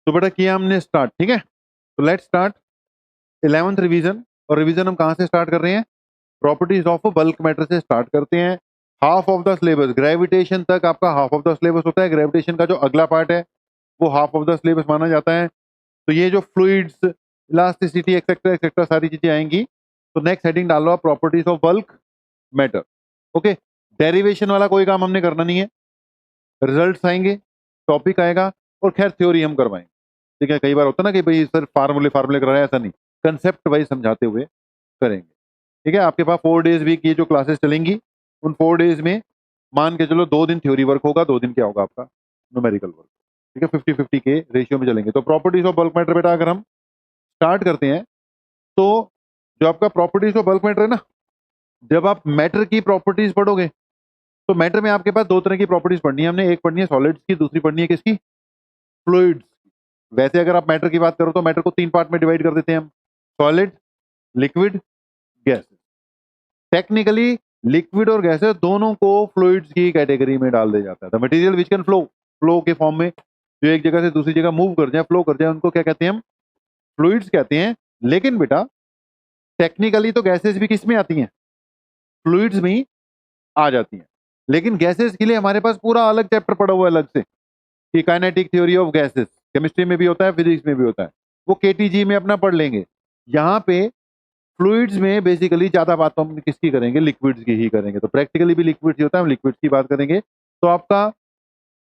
तो बेटा किया हमने स्टार्ट, ठीक है। तो लेट्स स्टार्ट 11th रिवीजन। और रिवीजन हम कहाँ से स्टार्ट कर रहे हैं? प्रॉपर्टीज ऑफ बल्क मैटर से स्टार्ट करते हैं। Half of the syllabus gravitation तक आपका हाफ ऑफ द सिलेबस होता है। ग्रेविटेशन का जो अगला पार्ट है वो हाफ ऑफ द सिलेबस माना जाता है। तो ये जो फ्लूइड्स, इलास्टिसिटी एक्सेट्रा एक्सेट्रा सारी चीजें आएंगी। तो नेक्स्ट हेडिंग डालो आप properties of bulk matter. Okay, derivation वाला कोई काम हमने करना नहीं है। रिजल्ट्स आएंगे, टॉपिक आएगा और खैर थ्योरी हम करवाएंगे। ठीक है, कई बार होता है ना कि भाई सर फार्मूले फार्मूले कर रहे हैं, ऐसा नहीं, कंसेप्ट वाइज समझाते हुए करेंगे। ठीक है, आपके पास 4 डेज वीक ये जो क्लासेस चलेंगी, उन 4 डेज में मान के चलो 2 दिन थ्योरी वर्क होगा, 2 दिन क्या होगा आपका न्यूमेरिकल वर्क। ठीक है, 50-50 के रेशियो में चलेंगे। तो प्रॉपर्टीज ऑफ बल्क मैटर बेटा अगर हम स्टार्ट करते हैं तो जो आपका प्रॉपर्टीज ऑफ बल्क मैटर है ना, जब आप मैटर की प्रॉपर्टीज पढ़ोगे तो मैटर में आपके पास 2 तरह की प्रॉपर्टीज पढ़नी है हमने। एक पढ़नी है सॉलिड्स की, दूसरी पढ़नी है किसकी? फ्लूइड्स। वैसे अगर आप मैटर की बात करो तो मैटर को 3 पार्ट में डिवाइड कर देते हैं हम, solid, liquid, gas. Technically liquid और गैसेस दोनों को फ्लूइड्स की कैटेगरी में डाल दिया जाता है। The material which can flow, flow के फॉर्म में जो एक जगह से दूसरी जगह मूव कर जाए, फ्लो कर जाए, उनको क्या कहते हैं हम? फ्लूइड्स कहते हैं। लेकिन बेटा टेक्निकली तो गैसेस भी किस में आती हैं? फ्लूइड्स में ही आ जाती हैं। लेकिन गैसेस के लिए हमारे पास पूरा अलग चैप्टर पड़ा हुआ है अलग से, कि kinetic theory of gases, chemistry में भी होता है, फिजिक्स में भी होता है, वो केटीजी में अपना पढ़ लेंगे। यहाँ पे फ्लूइड्स में बेसिकली ज्यादा बात तो हम किसकी करेंगे? लिक्विड्स की ही करेंगे। तो प्रैक्टिकली भी लिक्विड्स ही होता है, हम लिक्विड्स की बात करेंगे। तो आपका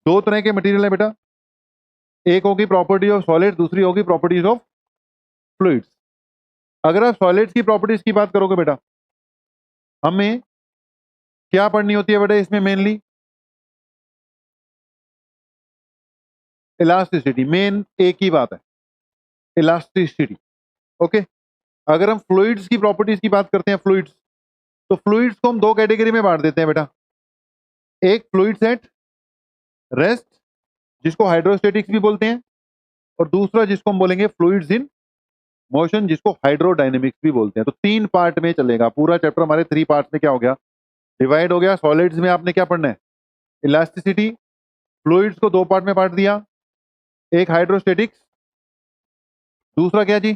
2 तरह के मटेरियल है बेटा, एक होगी प्रॉपर्टी ऑफ सॉलिड, दूसरी होगी प्रॉपर्टीज ऑफ फ्लूइड्स। अगर आप सॉलिड्स की प्रॉपर्टीज की बात करोगे बेटा, हमें क्या पढ़नी होती है बेटा इसमें? मेनली इलास्टिसिटी, मेन एक ही बात है, इलास्टिसिटी। ओके, अगर हम फ्लूइड्स की प्रॉपर्टीज की बात करते हैं, फ्लूइड्स, तो फ्लूइड्स को हम 2 कैटेगरी में बांट देते हैं बेटा। एक फ्लूइड्स एट रेस्ट, जिसको हाइड्रोस्टेटिक्स भी बोलते हैं, और दूसरा जिसको हम बोलेंगे फ्लूइड्स इन मोशन, जिसको हाइड्रोडायनेमिक्स भी बोलते हैं। तो 3 पार्ट में चलेगा पूरा चैप्टर, हमारे 3 पार्ट में क्या हो गया? डिवाइड हो गया। सॉलिड्स में आपने क्या पढ़ना है? इलास्टिसिटी। फ्लूइड्स को 2 पार्ट में बांट दिया, एक हाइड्रोस्टेटिक्स, दूसरा क्या जी?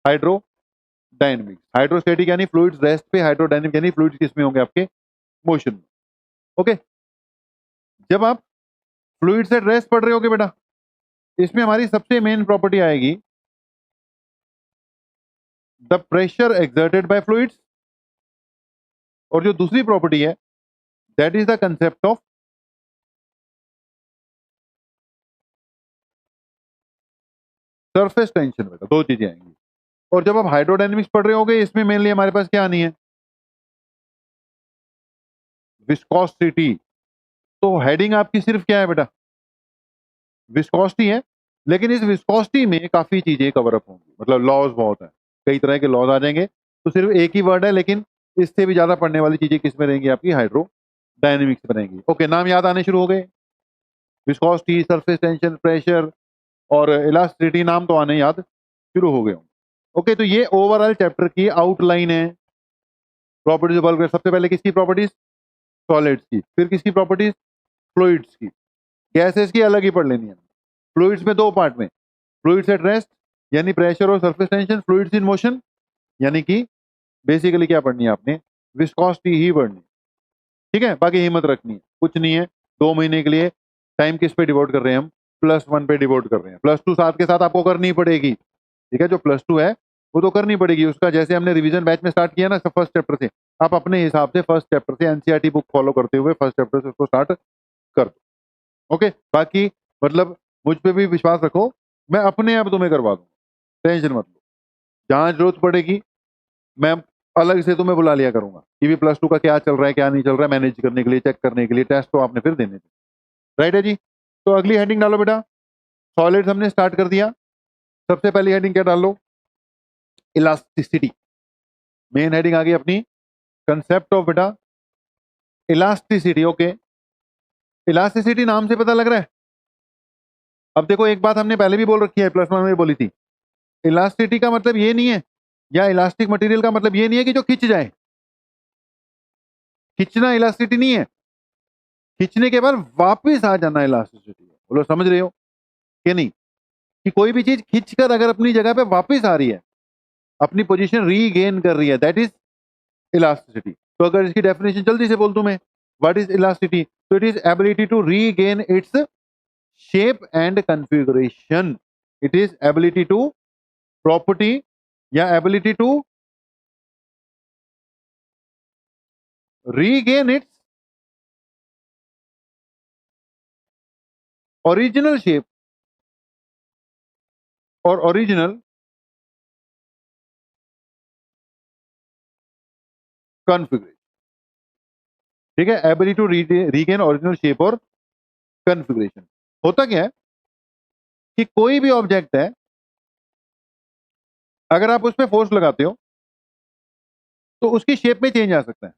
हाइड्रोडायनेमिक्स। हाइड्रोस्टेटिक यानी फ्लूइड्स रेस्ट पे, हाइड्रोडायनेमिक यानी फ्लूइड्स किस में होंगे? आपके मोशन में। ओके, जब आप फ्लूइड्स एट रेस्ट पढ़ रहे होगे बेटा, इसमें हमारी सबसे मेन प्रॉपर्टी आएगी the pressure exerted by fluids, और जो दूसरी प्रॉपर्टी है that is the concept of surface tension. बेटा 2 चीजें आएंगी। और जब आप हाइड्रोडायनेमिक्स पढ़ रहे होगे, इसमें मेनली हमारे पास क्या आनी है? विस्कोसिटी। तो हेडिंग आपकी सिर्फ क्या है बेटा? विस्कोसिटी है। लेकिन इस विस्कोसिटी में काफी चीजें कवर अप होंगी, मतलब लॉज बहुत है, कई तरह के लॉज आ जाएंगे। तो सिर्फ एक ही वर्ड है, लेकिन इससे भी ज्यादा पढ़ने वाली चीजें किस में रहेंगी? आपकी हाइड्रोडायनेमिक्स में रहेंगी। ओके, नाम याद आने शुरू हो गए? विस्कोसिटी, सरफेस टेंशन, प्रेशर और इलास्टिसिटी, नाम तो आने याद शुरू हो गए होंगे। ओके, तो ये ओवरऑल चैप्टर की आउटलाइन है। प्रॉपर्टीज ऑफ बल्क, सबसे पहले किसकी प्रॉपर्टीज? सॉलिड्स की। फिर किसकी प्रॉपर्टीज? फ्लूइड्स की। गैसेस की अलग ही पढ़ लेनी है। फ्लूइड्स में 2 पार्ट में, फ्लूइड्स एट रेस्ट यानी प्रेशर और surface tension, fluids in motion यानी कि बेसिकली क्या पढ़नी है आपने? विस्कोसिटी ही पढ़नी है। ठीक है, बाकी हिम्मत रखनी है, कुछ नहीं है। 2 महीने के लिए टाइम किस पे डिवोट कर रहे हैं हम? +1 पे डिवोट कर रहे हैं। +2 साथ के साथ आपको करनी ही पड़ेगी। ठीक है, जो +2 है वो तो करनी पड़ेगी उसका। जैसे हमने रिवीजन बैच में स्टार्ट किया ना फर्स्ट चैप्टर से, आप अपने हिसाब से फर्स्ट चैप्टर से एनसीईआरटी बुक फॉलो करते हुए फर्स्ट चैप्टर से उसको स्टार्ट कर दो। ओके, बाकी मतलब मुझ पे भी विश्वास रखो, मैं अपने आप तुम्हें करवा दूंगा, टेंशन मत लो। जहां जरूरत पड़ेगी मैं अलग से तुम्हें बुला लिया करूंगा कि भी +2 का क्या चल रहा है क्या नहीं चल रहा है, मैनेज करने के लिए, चेक करने के लिए। टेस्ट तो आपने फिर देने थे, राइट है जी। तो अगली हेडिंग डालो बेटा। सॉलिड्स हमने स्टार्ट कर दिया। सबसे पहली हेडिंग क्या डाल लो? इलास्टिसिटी। मेन हेडिंग आ गई अपनी, कंसेप्ट ऑफ बेटा इलास्टिसिटी। ओके, इलास्टिसिटी नाम से पता लग रहा है। अब देखो एक बात हमने पहले भी बोल रखी है, +1 में बोली थी, इलास्टिसिटी का मतलब ये नहीं है, या इलास्टिक मटेरियल का मतलब ये नहीं है कि जो खिंच जाए। खिंचना इलास्टिसिटी नहीं है, खिंचने के बाद वापस आ जाना इलास्टिसिटी है। बोलो समझ रहे हो कि नहीं? कि कोई भी चीज खींचकर अगर अपनी जगह पे वापस आ रही है, अपनी पोजीशन रीगेन कर रही है, दैट इज इलास्टिसिटी। तो अगर इसकी डेफिनेशन जल्दी से बोल दूं मैं, व्हाट इज इलास्टिसिटी? तो it is ability to regain its shape and configuration. It is ability to property या ability to regain its original shape और ओरिजिनल कॉन्फ़िगरेशन। ठीक है, ability to regain original shape और कॉन्फ़िगरेशन। होता क्या है कि कोई भी ऑब्जेक्ट है, अगर आप उस पर फोर्स लगाते हो तो उसकी शेप में चेंज आ सकता है।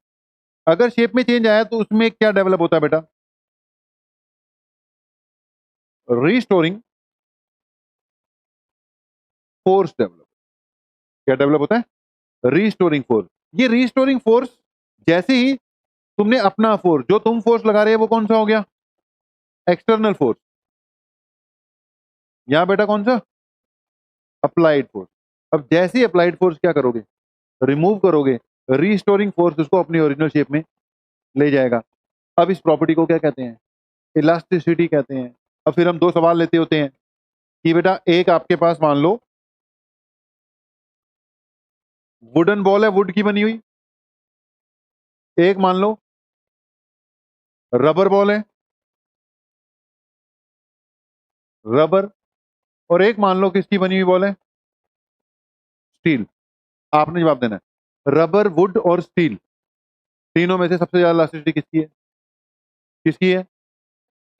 अगर शेप में चेंज आया तो उसमें क्या डेवलप होता है बेटा? Restoring force develop. क्या डेवलप होता है? Restoring force. ये रीस्टोरिंग फोर्स जैसे ही तुमने अपना फोर्स, जो तुम फोर्स लगा रहे हो वो कौन सा हो गया? External force. यहां बेटा कौन सा? Applied force. अब जैसे ही अप्लाइड फोर्स क्या करोगे? रिमूव करोगे, रीस्टोरिंग फोर्स उसको अपनी ओरिजिनल शेप में ले जाएगा। अब इस प्रॉपर्टी को क्या कहते हैं? इलास्टिसिटी कहते हैं। अब फिर हम दो सवाल लेते होते हैं कि बेटा एक आपके पास मान लो वुडन बॉल है, वुड की बनी हुई। एक मान लो रबर बॉल है, रबर। और एक मान लो किसकी बनी हुई बॉल है? स्टील। आपने जवाब देना है रबर, वुड और स्टील। तीनों में से सबसे ज्यादा इलास्टिसिटी किसकी है? किसकी है?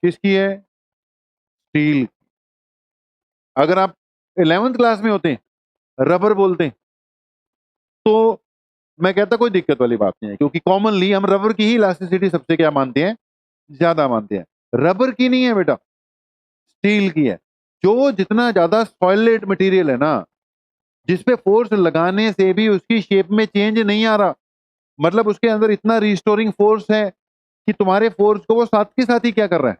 किसकी है? स्टील। अगर आप 11th क्लास में होते रबर बोलते तो मैं कहता कोई दिक्कत वाली बात नहीं है, क्योंकि कॉमनली हम रबर की ही इलास्टिसिटी सबसे क्या मानते हैं? ज्यादा मानते हैं। रबर की नहीं है बेटा, स्टील की है। जो जितना ज्यादा सॉलिड मटेरियल है ना, जिसपे फोर्स लगाने से भी उसकी शेप में चेंज नहीं आ रहा, मतलब उसके अंदर इतना रिस्टोरिंग फोर्स है कि तुम्हारे फोर्स को वो साथ के साथ ही क्या कर रहा है?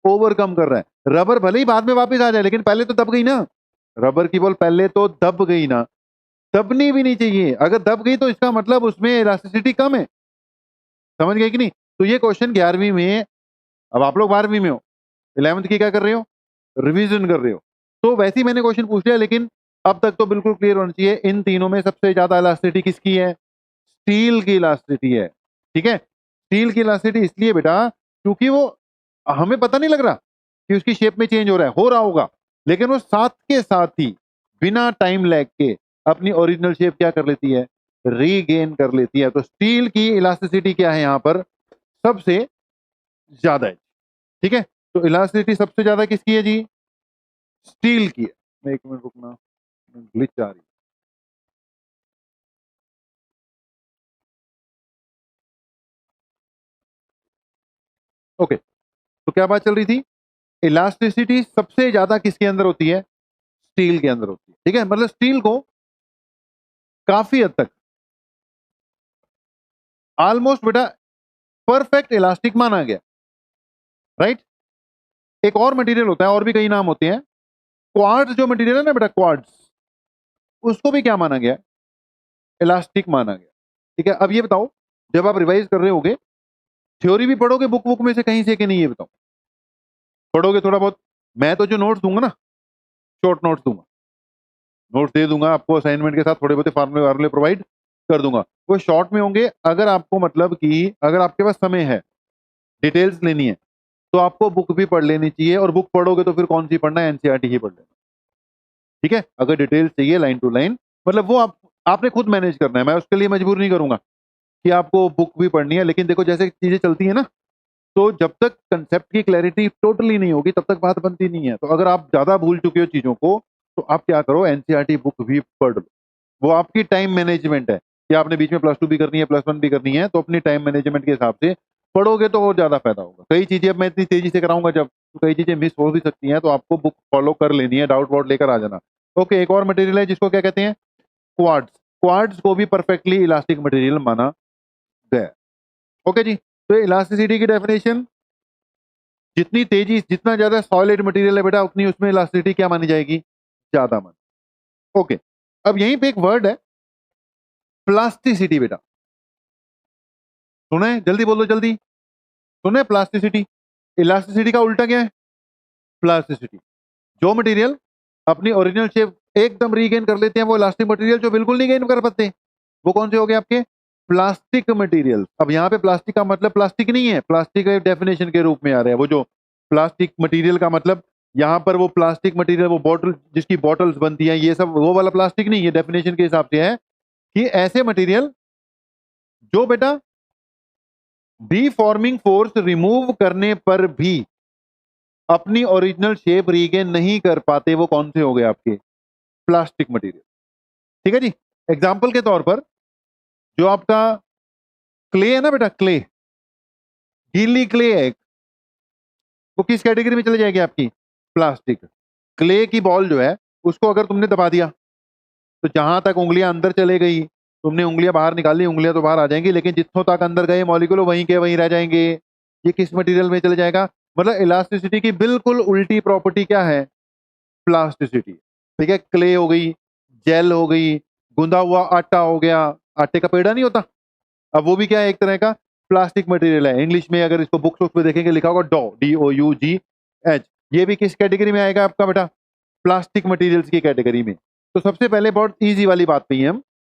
ओवरकम कर रहा है। रबर भले ही बाद में वापस आ जाए, लेकिन पहले तो दब गई ना। रबर की बॉल पहले तो दब गई ना। दबनी भी नहीं चाहिए, अगर दब गई तो इसका मतलब उसमें इलास्टिसिटी कम है। समझ गए कि नहीं? तो ये क्वेश्चन 11वीं में, अब आप लोग 12वीं में हो, 11th की क्या कर रहे हो? रिवीजन कर रहे हो। तो वैसे ही मैंने क्वेश्चन पूछ लिया, लेकिन अब तक तो बिल्कुल क्लियर होना चाहिए इन तीनों में सबसे ज्यादा इलास्टिसिटी किसकी है? स्टील की इलास्टिसिटी है। ठीक है, स्टील की इलास्टिसिटी इसलिए बेटा क्योंकि वो हमें पता नहीं लग रहा कि उसकी शेप में चेंज हो रहा होगा, लेकिन वो साथ के साथ ही बिना टाइम लैग के अपनी ओरिजिनल शेप क्या कर लेती है? रीगेन कर लेती है। तो स्टील की इलास्टिसिटी क्या है यहां पर? सबसे ज्यादा है। ठीक है, तो इलास्टिसिटी सबसे ज्यादा किसकी है जी? स्टील की है। एक मिनट रुकना, ग्लिच आ रही है। ओके, तो क्या बात चल रही थी? इलास्टिसिटी सबसे ज्यादा किसके अंदर होती है? स्टील के अंदर होती है। ठीक है, मतलब स्टील को काफी हद तक ऑलमोस्ट बेटा परफेक्ट इलास्टिक माना गया। राइट। एक और मटेरियल होता है, और भी कई नाम होते हैं। क्वार्ट्ज जो मटेरियल है ना बेटा, क्वार्ट्ज, उसको भी क्या माना गया? इलास्टिक माना गया। ठीक है, अब ये बताओ, जब आप रिवाइज कर रहे होगे, थ्योरी भी पढ़ोगे बुक बुक में से कहीं से कि नहीं, ये बताओ? पढ़ोगे थोड़ा बहुत? मैं तो जो नोट्स दूंगा ना, शॉर्ट नोट्स दूंगा, नोट्स दे दूंगा आपको असाइनमेंट के साथ, थोड़े बहुत फार्मूले वार्मूले प्रोवाइड कर दूंगा। वो शॉर्ट में होंगे। अगर आपको मतलब कि अगर आपके पास समय है, डिटेल्स लेनी है, तो आपको बुक भी पढ़ लेनी चाहिए। और बुक पढ़ोगे तो फिर कौन सी पढ़ना है? एनसीईआरटी ही पढ़ लेना। ठीक है, अगर डिटेल्स चाहिए लाइन टू लाइन, मतलब वो आपने खुद मैनेज करना है, मैं उसके लिए मजबूर नहीं करूंगा कि आपको बुक भी पढ़नी है। लेकिन देखो जैसे चीजें चलती है ना, तो जब तक कंसेप्ट की क्लैरिटी टोटली नहीं होगी तब तक बात बनती नहीं है। तो अगर आप ज्यादा भूल चुके हो चीजों को, तो आप क्या करो, एनसीईआरटी बुक भी पढ़ लो। वो आपकी टाइम मैनेजमेंट है कि आपने बीच में +2 भी करनी है, +1 भी करनी है, तो अपनी टाइम मैनेजमेंट के हिसाब से पढ़ोगे तो और ज्यादा फायदा होगा। कई चीजें अब मैं इतनी तेजी से कराऊंगा जब, तो कई चीजें मिस हो भी सकती हैं, तो आपको बुक फॉलो कर लेनी है, डाउट वाउट लेकर आ जाना। ओके, एक और मटेरियल है जिसको क्या कहते हैं? क्वार्ट्ज। क्वार्ट्ज को भी परफेक्टली इलास्टिक मटेरियल माना गया। ओके जी, तो इलास्टिसिटी की डेफिनेशन जितनी तेजी, जितना ज्यादा सॉलिड मटेरियल है बेटा, उतनी उसमें इलास्टिसिटी क्या मानी जाएगी, ज्यादा मानी। ओके, अब यहीं पे एक वर्ड है प्लास्टिसिटी बेटा, सुने, जल्दी बोलो जल्दी, सुने, प्लास्टिसिटी। इलास्टिसिटी का उल्टा क्या है, प्लास्टिसिटी। जो मटेरियल अपनी ओरिजिनल शेप एकदम रीगेन कर लेते हैं वो इलास्टिक मटेरियल, जो बिल्कुल नहीं गेन कर पाते वो कौन से हो गए आपके, प्लास्टिक मटेरियल। अब यहाँ पे प्लास्टिक का मतलब प्लास्टिक नहीं है, प्लास्टिक डेफिनेशन के रूप में आ रहा है। वो जो प्लास्टिक मटेरियल का मतलब यहाँ पर वो प्लास्टिक मटेरियल, वो बॉटल जिसकी बॉटल्स बनती हैं ये सब, वो वाला प्लास्टिक नहीं है, डेफिनेशन के हिसाब से है कि ऐसे मटेरियल जो बेटा डीफॉर्मिंग फोर्स रिमूव करने पर भी अपनी ओरिजिनल शेप रीगेन नहीं कर पाते, वो कौन से हो गए आपके, प्लास्टिक मटेरियल। ठीक है जी। एग्जाम्पल के तौर पर जो आपका क्ले है ना बेटा, क्ले, गीली क्ले है, वो किस कैटेगरी में चली जाएगी आपकी, प्लास्टिक। क्ले की बॉल जो है उसको अगर तुमने दबा दिया तो जहां तक उंगलियां अंदर चले गई, तुमने उंगलियां बाहर निकाली, उंगलियां तो बाहर आ जाएंगी, लेकिन जितों तक अंदर गए मॉलिक्यूल वहीं के वहीं रह जाएंगे। ये किस मटेरियल में चले जाएगा, मतलब इलास्टिसिटी की बिल्कुल उल्टी प्रॉपर्टी क्या है, प्लास्टिसिटी। ठीक है, क्ले हो गई, जेल हो गई, गूंदा हुआ आटा हो गया, आटे का पेड़ा नहीं होता, अब वो भी क्या है, एक तरह का प्लास्टिक मटेरियल है। इंग्लिश में अगर इसको बुक्स में देखेंगे लिखा होगा डॉ, DOUGH, ये भी किस कैटेगरी में आएगा आपका बेटा, प्लास्टिक मटेरियल्स की कैटेगरी में। तो सबसे पहले बहुत इजी वाली बात पे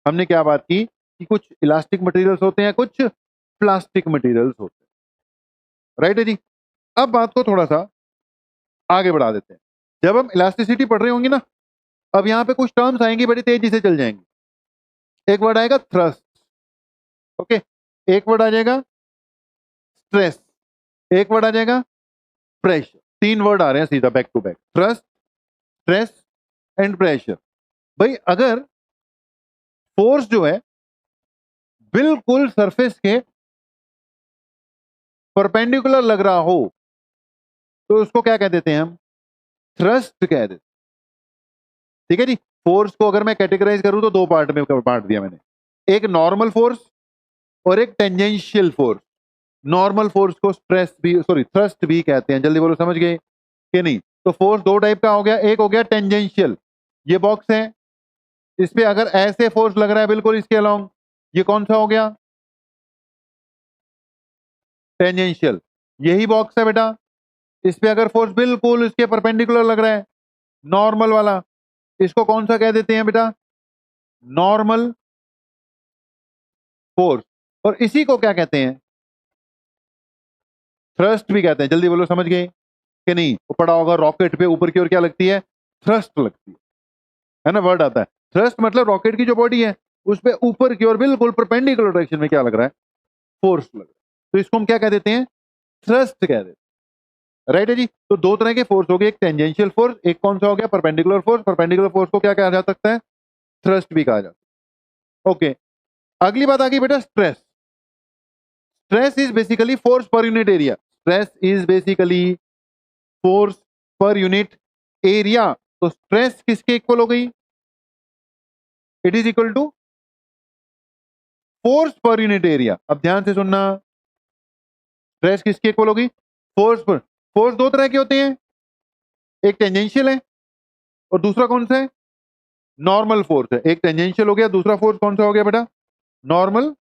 हमने क्या बात की कि कुछ इलास्टिक मटेरियल्स होते हैं, कुछ प्लास्टिक मटेरियल्स होते हैं, राइट है जी। अब बात को थोड़ा सा आगे बढ़ा देते हैं। जब हम इलास्टिसिटी पढ़ रहे होंगे ना, अब यहाँ पे कुछ टर्म्स आएंगी, बड़ी तेजी से चल जाएंगे। एक वर्ड आएगा थ्रस्ट, ओके, एक वर्ड आ जाएगा स्ट्रेस, एक वर्ड आ जाएगा प्रेशर। तीन वर्ड आ रहे हैं सीधा back to back, thrust, stress and pressure. भाई अगर फोर्स जो है बिल्कुल सरफेस के परपेंडिकुलर लग रहा हो तो उसको क्या कह देते हैं हम, थ्रस्ट कह देते। ठीक है जी। फोर्स को अगर मैं कैटेगराइज करूं तो दो पार्ट में बांट दिया मैंने, एक नॉर्मल फोर्स और एक टेंजेंशियल फोर्स। नॉर्मल फोर्स को स्ट्रेस भी, सॉरी, थ्रस्ट भी कहते हैं, जल्दी बोलो, समझ गए कि नहीं। तो फोर्स दो टाइप का हो गया, एक हो गया टेंजेंशियल, ये बॉक्स है, इस पे अगर ऐसे फोर्स लग रहा है बिल्कुल इसके अलोंग, ये कौन सा हो गया, टेंजेंशियल। यही बॉक्स है बेटा, इस पे अगर फोर्स बिल्कुल इसके परपेंडिकुलर लग रहा है, नॉर्मल वाला, इसको कौन सा कह देते हैं बेटा, नॉर्मल फोर्स। और इसी को क्या कहते हैं, थ्रस्ट भी कहते हैं। जल्दी बोलो, समझ गए कि नहीं। वो पड़ा होगा रॉकेट पे ऊपर की ओर क्या लगती है, थ्रस्ट लगती है ना, वर्ड आता है थ्रस्ट, मतलब रॉकेट की जो बॉडी है उस पे ऊपर की ओर बिल्कुल परपेंडिकुलर डायरेक्शन में क्या लग रहा है, फोर्स लग रहा है, तो इसको हम क्या कह देते हैं, थ्रस्ट कह देते हैं, राइट है जी। तो दो तरह के फोर्स हो गए, एक टेंजेंशियल फोर्स, एक कौन सा हो गया, परपेंडिकुलर फोर्स। परपेंडिकुलर फोर्स को क्या कहा जा सकता है, थ्रस्ट भी कहा जाता है। ओके, अगली बात आ गई बेटा stress. Stress is basically force per unit area, stress is basically force per unit area. तो स्ट्रेस किसके इक्वल हो गई, it is equal to force per unit area. अब ध्यान से सुनना, स्ट्रेस किसके इक्वल होगी, फोर्स पर। फोर्स दो तरह के होते हैं, एक टेंजेंशियल है और दूसरा कौन सा है, नॉर्मल फोर्स है। एक टेंजेंशियल हो गया, दूसरा फोर्स कौन सा हो गया बेटा, नॉर्मल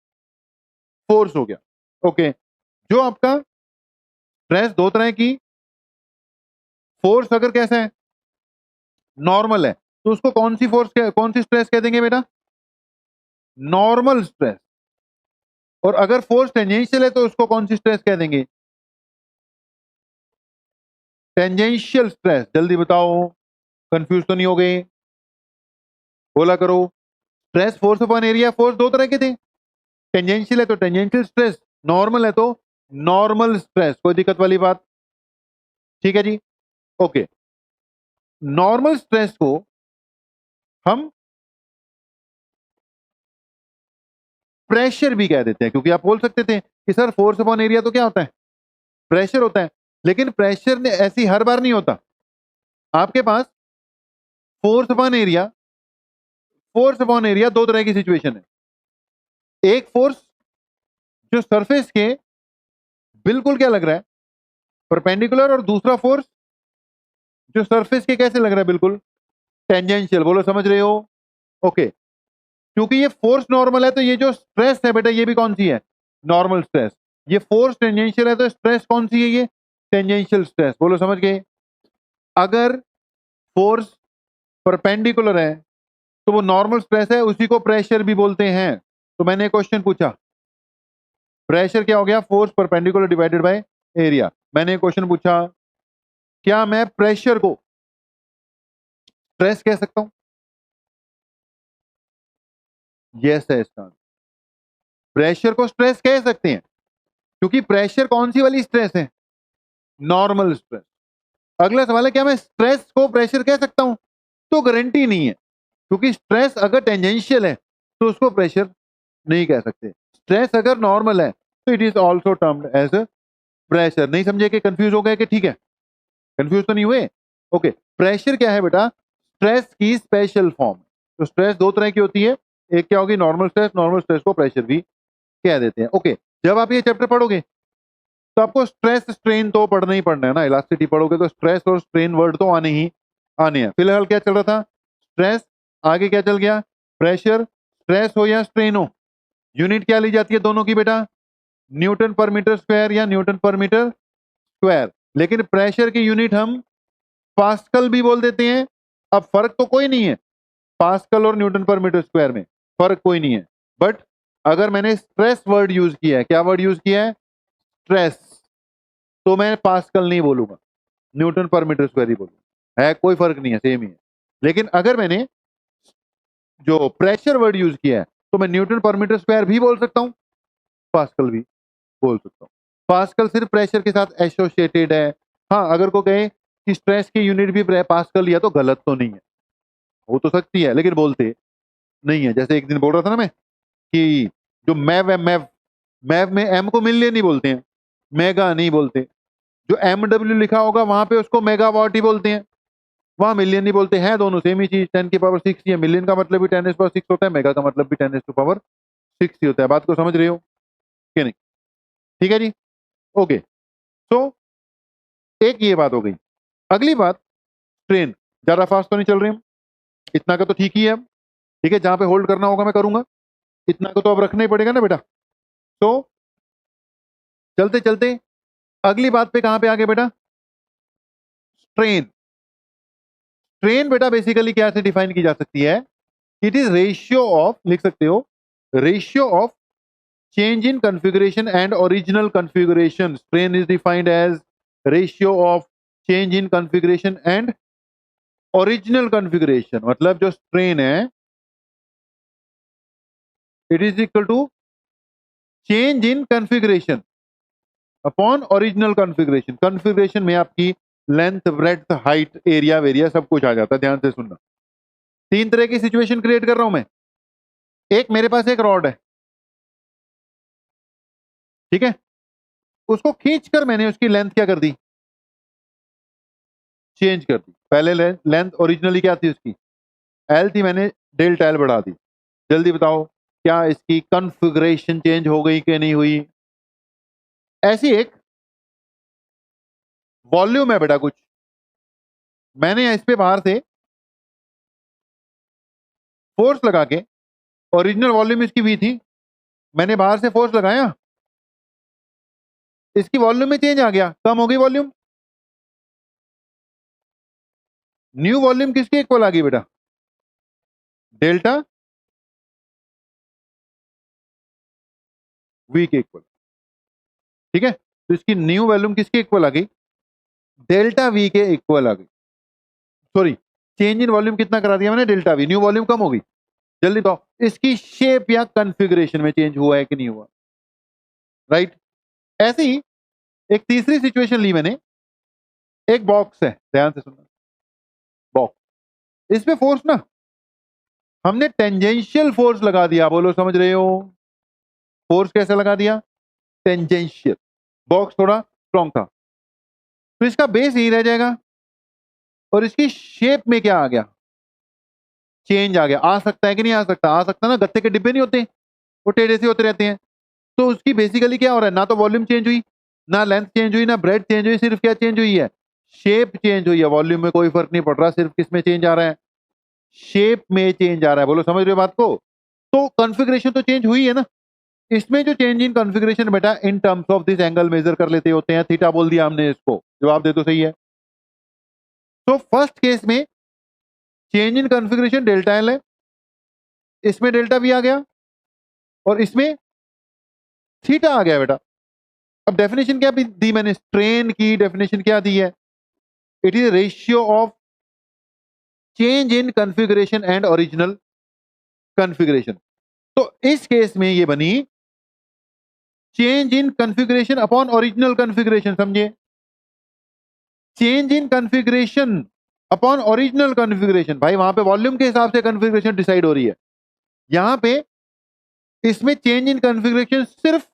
फोर्स हो गया। ओके, जो आपका स्ट्रेस दो तरह की, फोर्स अगर कैसा है, नॉर्मल है, तो उसको कौन सी फोर्स, कौन सी स्ट्रेस कह देंगे बेटा, नॉर्मल स्ट्रेस। और अगर फोर्स टेंजेंशियल है तो उसको कौन सी स्ट्रेस कह देंगे, टेंजेंशियल स्ट्रेस। जल्दी बताओ, कंफ्यूज तो नहीं हो गए, बोला करो। Stress force upon area, force दो तरह के थे, टेंजेंशियल है तो टेंजेंशियल स्ट्रेस, नॉर्मल है तो नॉर्मल स्ट्रेस। कोई दिक्कत वाली बात, ठीक है जी। ओके, नॉर्मल स्ट्रेस को हम प्रेशर भी कह देते हैं, क्योंकि आप बोल सकते थे कि सर फोर्स अपॉन एरिया तो क्या होता है, प्रेशर होता है, लेकिन प्रेशर ने ऐसी हर बार नहीं होता। आपके पास force upon area, force upon area दो तरह की सिचुएशन है। एक फोर्स जो सरफेस के बिल्कुल क्या लग रहा है, परपेंडिकुलर, और दूसरा फोर्स जो सरफेस के कैसे लग रहा है, बिल्कुल टेंजेंशियल। बोलो समझ रहे हो? ओके, क्योंकि ये फोर्स नॉर्मल है तो ये जो स्ट्रेस है बेटा ये भी कौन सी है, नॉर्मल स्ट्रेस। ये फोर्स टेंजेंशियल है तो स्ट्रेस कौन सी है, ये टेंजेंशियल स्ट्रेस। बोलो समझ गए? अगर फोर्स परपेंडिकुलर है तो वो नॉर्मल स्ट्रेस है, उसी को प्रेशर भी बोलते हैं। तो मैंने क्वेश्चन पूछा, प्रेशर क्या हो गया, force perpendicular divided by area. मैंने क्वेश्चन पूछा, क्या मैं प्रेशर को स्ट्रेस कह सकता हूं? यस है इसका। प्रेशर को स्ट्रेस कह सकते हैं क्योंकि प्रेशर कौन सी वाली स्ट्रेस है, नॉर्मल स्ट्रेस। अगला सवाल है, क्या मैं स्ट्रेस को प्रेशर कह सकता हूं? तो गारंटी नहीं है, क्योंकि स्ट्रेस अगर टेंजेंशियल है तो उसको प्रेशर नहीं कह सकते। स्ट्रेस अगर नॉर्मल है तो it is also termed as pressure. नहीं समझे कि कंफ्यूज हो गए कि ठीक है, कंफ्यूज तो नहीं हुए? ओके, प्रेशर क्या है बेटा, स्ट्रेस की स्पेशल फॉर्म। तो स्ट्रेस दो तरह की होती है, एक क्या होगी, नॉर्मल स्ट्रेस। नॉर्मल स्ट्रेस को प्रेशर भी कह देते हैं। ओके, जब आप ये चैप्टर पढ़ोगे तो आपको स्ट्रेस स्ट्रेन तो पढ़ना ही पढ़ना है ना। इलास्टिसिटी पढ़ोगे तो स्ट्रेस और स्ट्रेन वर्ड तो आने ही आने हैं। फिलहाल क्या चल रहा था, स्ट्रेस, आगे क्या चल गया, प्रेशर। स्ट्रेस हो या स्ट्रेन हो, यूनिट क्या ली जाती है दोनों की बेटा, न्यूटन पर मीटर स्क्वायर या न्यूटन पर मीटर स्क्वायर। लेकिन प्रेशर की यूनिट हम पास्कल भी बोल देते हैं। अब फर्क तो कोई नहीं है, पास्कल और न्यूटन पर मीटर स्क्वायर में फर्क कोई नहीं है। बट अगर मैंने स्ट्रेस वर्ड यूज किया है, क्या वर्ड यूज किया है, स्ट्रेस, तो मैं पास्कल नहीं बोलूंगा, न्यूटन पर मीटर स्क्वायर ही बोलूंगा। है कोई फर्क नहीं है, सेम ही है। लेकिन अगर मैंने जो प्रेशर वर्ड यूज किया है तो मैं न्यूटन पर मीटर स्क्वायर भी बोल सकता हूं, पास्कल भी बोल सकता हूं। पास्कल सिर्फ प्रेशर के साथ एसोसिएटेड है। हाँ, अगर को कहे कि स्ट्रेस की यूनिट भी पास्कल लिया तो गलत तो नहीं है, हो तो सकती है लेकिन बोलते नहीं है। जैसे एक दिन बोल रहा था ना मैं कि जो मैव है, मैव मैव में एम को मिलियन नहीं बोलते हैं, मेगा नहीं बोलते। जो MW लिखा होगा वहां पे उसको मेगावाट ही बोलते हैं, वहां मिलियन नहीं बोलते हैं। दोनों सेम ही चीज, 10 की पावर 6 ही है। मिलियन का मतलब भी 10 की पावर 6 होता है, मेगा का मतलब भी 10 की पावर 6 ही होता है। बात को समझ रहे हो कि नहीं? ठीक है जी, ओके। तो एक ये बात हो गई। अगली बात, ट्रेन ज्यादा फास्ट तो नहीं चल रही हम, इतना का तो ठीक ही है। ठीक है, जहां पे होल्ड करना होगा मैं करूंगा, इतना का तो अब रखना ही पड़ेगा ना बेटा। तो चलते चलते अगली बात पे कहां पे आगे बेटा, ट्रेन। ट्रेन बेटा बेसिकली क्या से डिफाइन की जा सकती है, इट इज रेशियो ऑफ, लिख सकते हो, ratio of change in configuration and original configuration. Strain is defined as ratio of change in configuration and original configuration. मतलब जो strain है it is equal to change in configuration upon original configuration. configuration में आपकी length, breadth, height, area, वेरिया सब कुछ आ जाता है। ध्यान से सुनना। तीन तरह की सिचुएशन क्रिएट कर रहा हूं मैं। एक, मेरे पास एक रॉड है, ठीक है, उसको खींचकर मैंने उसकी लेंथ क्या कर दी, चेंज कर दी। पहले लेंथ ओरिजिनली क्या थी उसकी, एल थी, मैंने डेल्टा एल बढ़ा दी। जल्दी बताओ क्या इसकी कॉन्फ़िगरेशन चेंज हो गई कि नहीं हुई? ऐसी एक वॉल्यूम है बेटा कुछ, मैंने इस पे बाहर से फोर्स लगा के, ओरिजिनल वॉल्यूम इसकी वी थी, मैंने बाहर से फोर्स लगाया, इसकी वॉल्यूम में चेंज आ गया, कम हो गई वॉल्यूम। न्यू वॉल्यूम किसके इक्वल आ गई बेटा, डेल्टा वी के इक्वल। ठीक है, तो इसकी न्यू वॉल्यूम किसके इक्वल आ गई, डेल्टा वी के इक्वल आ गई। सॉरी, चेंज इन वॉल्यूम कितना करा दिया मैंने, डेल्टा वी। न्यू वॉल्यूम कम हो गई। जल्दी बताओ इसकी शेप या कॉन्फ़िगरेशन में चेंज हुआ है कि नहीं हुआ? राइट। ऐसे ही एक तीसरी सिचुएशन ली मैंने, एक बॉक्स है, ध्यान से सुनना, बॉक्स, इस पे फोर्स ना हमने टेंजेंशियल फोर्स लगा दिया। बोलो समझ रहे हो? फोर्स कैसे लगा दिया, टेंजेंशियल। बॉक्स थोड़ा स्ट्रॉन्ग था तो इसका बेस यही रह जाएगा और इसकी शेप में क्या आ गया, चेंज आ गया। आ सकता है कि नहीं आ सकता? आ सकता ना, गत्ते के डिब्बे नहीं होते वो टेढ़े से होते रहते हैं। तो उसकी बेसिकली क्या हो रहा है, ना तो वॉल्यूम चेंज हुई ना लेंथ चेंज हुई ना ब्रेड चेंज हुई, सिर्फ क्या चेंज हुई है, शेप चेंज हुई है। वॉल्यूम में कोई फर्क नहीं पड़ रहा, सिर्फ किस में चेंज आ रहा है, शेप में चेंज आ रहा है। बोलो समझ रहे हो बात को? तो कॉन्फ़िगरेशन तो चेंज हुई है ना। इसमें जो चेंज इन कॉन्फ़िगरेशन बेटा in terms of this angle measure कर लेते होते हैं, थीटा बोल दिया हमने इसको, जवाब दे दो सही है। तो फर्स्ट केस में change in configuration delta L है, इसमें डेल्टा वी आ गया और इसमें थीटा आ गया बेटा। अब डेफिनेशन क्या दी मैंने, स्ट्रेन की डेफिनेशन क्या दी है, it is ratio of change in configuration and original configuration. तो इस केस में ये बनी change in configuration upon original configuration, समझे, change in configuration upon original configuration. भाई वहां पे वॉल्यूम के हिसाब से कॉन्फ़िगरेशन डिसाइड हो रही है, यहां पे इसमें चेंज इन कॉन्फ़िगरेशन सिर्फ